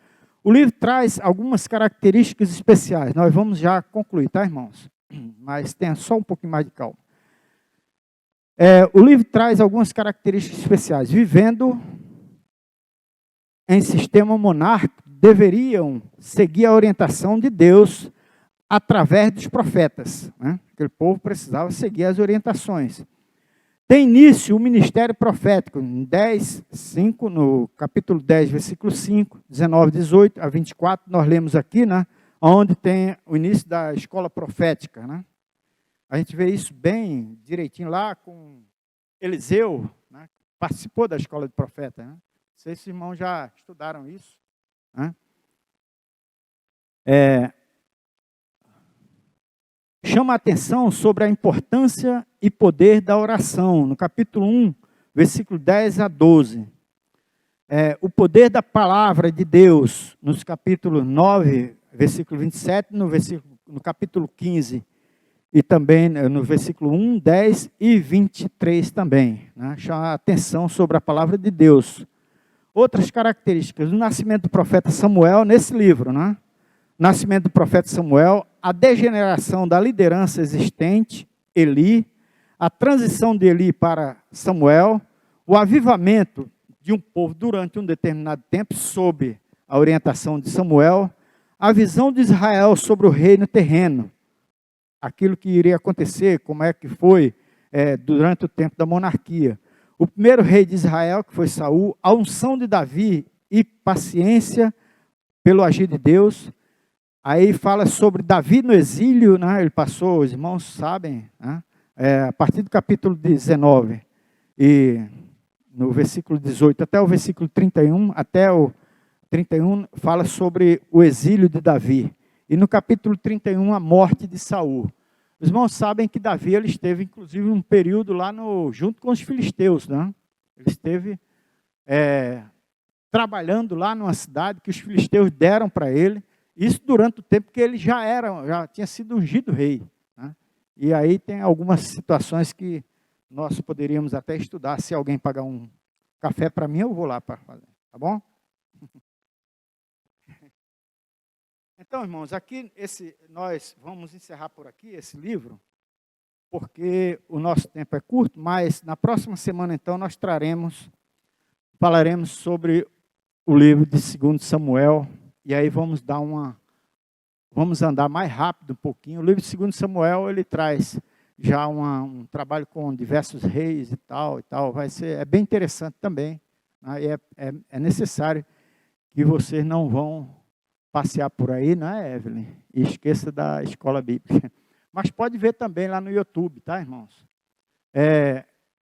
O livro traz algumas características especiais. Nós vamos já concluir, tá, irmãos? Mas tenha só um pouquinho mais de calma. O livro traz algumas características especiais. Vivendo em sistema monárquico, deveriam seguir a orientação de Deus através dos profetas, né? Aquele povo precisava seguir as orientações. Tem início o ministério profético, em 10, 5, no capítulo 10, versículo 5, 19, 18 a 24, nós lemos aqui, né? Onde tem o início da escola profética, né? A gente vê isso bem direitinho lá com Eliseu, né? Participou da escola de profeta, né? Não sei se os irmãos já estudaram isso, né? Chama a atenção sobre a importância e poder da oração, no capítulo 1, versículo 10 a 12. O poder da palavra de Deus, nos capítulo 9, versículo 27, no capítulo 15, e também no versículo 1, 10 e 23 também, né? Chama a atenção sobre a palavra de Deus. Outras características, o nascimento do profeta Samuel, nesse livro, né? Nascimento do profeta Samuel, a degeneração da liderança existente, Eli, a transição de Eli para Samuel, o avivamento de um povo durante um determinado tempo, sob a orientação de Samuel, a visão de Israel sobre o reino terreno, aquilo que iria acontecer, como é que foi durante o tempo da monarquia. O primeiro rei de Israel, que foi Saul, a unção de Davi e paciência pelo agir de Deus. Aí fala sobre Davi no exílio, né? Ele passou, os irmãos sabem, né? A partir do capítulo 19, e no versículo 18 até o versículo 31, até o 31, fala sobre o exílio de Davi. E no capítulo 31, a morte de Saul. Os irmãos sabem que Davi ele esteve, inclusive, um período lá junto com os filisteus, né? Ele esteve trabalhando lá numa cidade que os filisteus deram para ele. Isso durante o tempo que ele já tinha sido ungido rei, né? E aí tem algumas situações que nós poderíamos até estudar. Se alguém pagar um café para mim, eu vou lá para fazer, tá bom? Então, irmãos, aqui nós vamos encerrar por aqui esse livro, porque o nosso tempo é curto, mas na próxima semana, então, nós falaremos sobre o livro de 2 Samuel. E aí vamos andar mais rápido um pouquinho. O livro de 2 Samuel, ele traz já um trabalho com diversos reis e tal. É bem interessante também, né? E é necessário que vocês não vão passear por aí, não é, Evelyn? E esqueça da escola bíblica. Mas pode ver também lá no YouTube, tá, irmãos?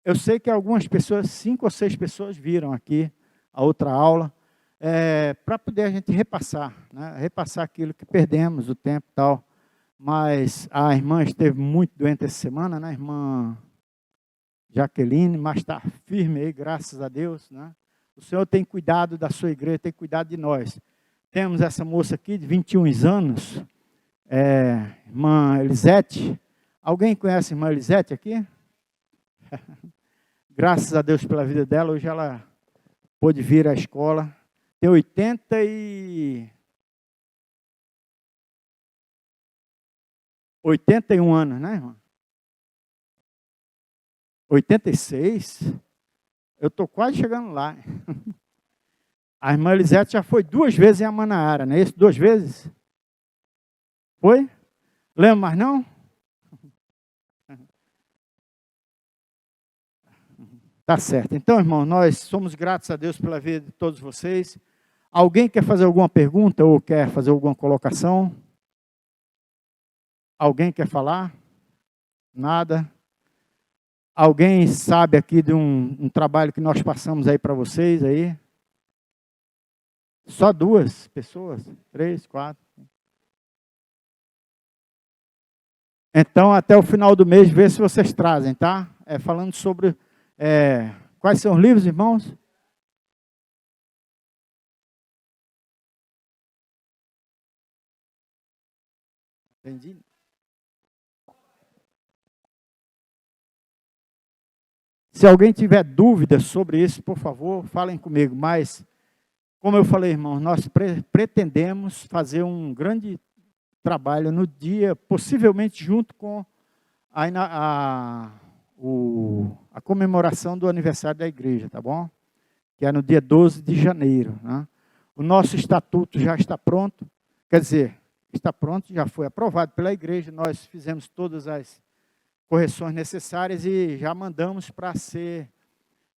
Eu sei que algumas pessoas, 5 ou 6 pessoas viram aqui a outra aula, para poder a gente repassar, né? Repassar aquilo que perdemos, o tempo e tal. Mas a irmã esteve muito doente essa semana, né, irmã Jaqueline, mas está firme aí, graças a Deus, né? O Senhor tem cuidado da sua igreja, tem cuidado de nós. Temos essa moça aqui de 21 anos, irmã Elisete. Alguém conhece a irmã Elisete aqui? Graças a Deus pela vida dela, hoje ela pôde vir à escola. Tem 81 anos, né, irmã? 86? Eu estou quase chegando lá. A irmã Elisete já foi 2 vezes em Amanaara, não é isso? 2 vezes? Foi? Lembra mais não? Tá certo. Então, irmão, nós somos gratos a Deus pela vida de todos vocês. Alguém quer fazer alguma pergunta ou quer fazer alguma colocação? Alguém quer falar? Nada? Alguém sabe aqui de um trabalho que nós passamos aí para vocês aí? Só 2 pessoas? 3, 4? Então, até o final do mês, vê se vocês trazem, tá? Falando sobre quais são os livros, irmãos? Entendi. Se alguém tiver dúvidas sobre isso, por favor, falem comigo. Mas, como eu falei, irmãos, nós pretendemos fazer um grande trabalho no dia, possivelmente junto com a comemoração do aniversário da igreja, tá bom? Que é no dia 12 de janeiro. Né? O nosso estatuto já está pronto, quer dizer, está pronto, já foi aprovado pela igreja, nós fizemos todas as correções necessárias e já mandamos para ser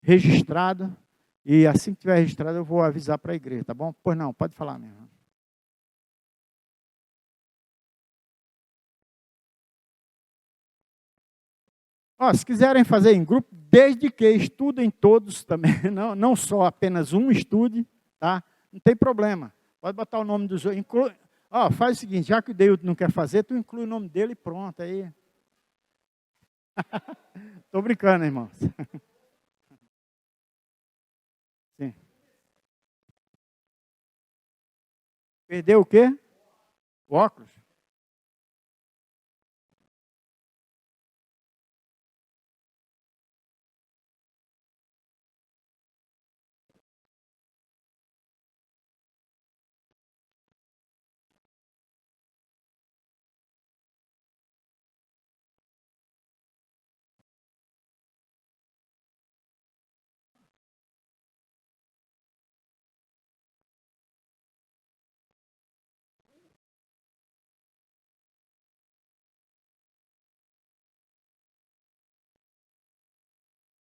registrado, e assim que tiver registrado eu vou avisar para a igreja, tá bom? Pois não, pode falar mesmo. Se quiserem fazer em grupo, desde que estudem todos também, não só apenas um estude, tá? Não tem problema. Pode botar o nome dos outros. Faz o seguinte, já que o Deilton não quer fazer, tu inclui o nome dele e pronto. Aí. Estou brincando, irmãos. Sim. Perdeu o quê? O óculos?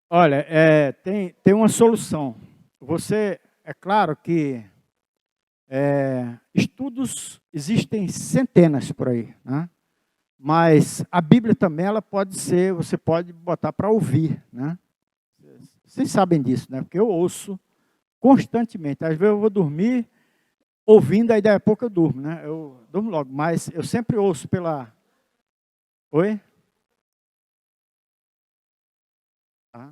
Olha, tem uma solução. Você, é claro que estudos existem centenas por aí, né? Mas a Bíblia também, ela pode ser, você pode botar para ouvir, né? Vocês sabem disso, né? Porque eu ouço constantemente. Às vezes eu vou dormir ouvindo, aí daí a pouco eu durmo, né? Eu durmo logo, mas eu sempre ouço pela... Oi? Ah.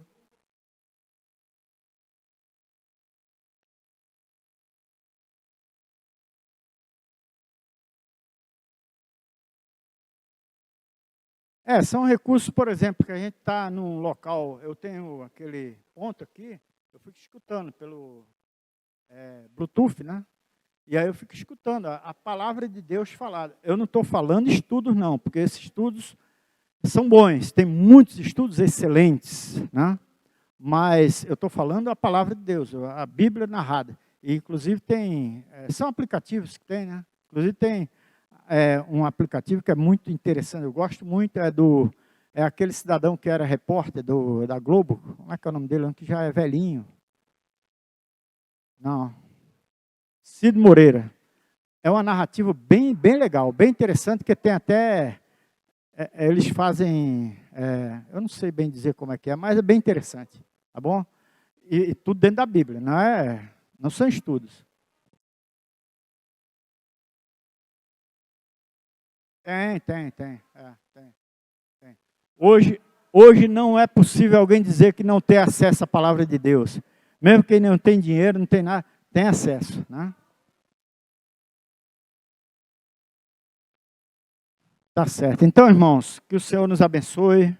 São recursos, por exemplo, que a gente está num local, eu tenho aquele ponto aqui, eu fico escutando pelo Bluetooth, né? E aí eu fico escutando a palavra de Deus falada. Eu não estou falando estudos não, porque esses estudos são bons, tem muitos estudos excelentes, né? Mas eu estou falando a palavra de Deus, a Bíblia narrada. E, inclusive, são aplicativos que tem, né? Inclusive, tem um aplicativo que é muito interessante, eu gosto muito, é aquele cidadão que era repórter da Globo, como é que é o nome dele? Que já é velhinho. Não. Cid Moreira. É uma narrativa bem legal, bem interessante, que tem até... eles fazem... eu não sei bem dizer como é que é, mas é bem interessante, tá bom? E tudo dentro da Bíblia, não são estudos. Tem. Hoje não é possível alguém dizer que não tem acesso à palavra de Deus. Mesmo quem não tem dinheiro, não tem nada, tem acesso, né? Tá certo. Então, irmãos, que o Senhor nos abençoe.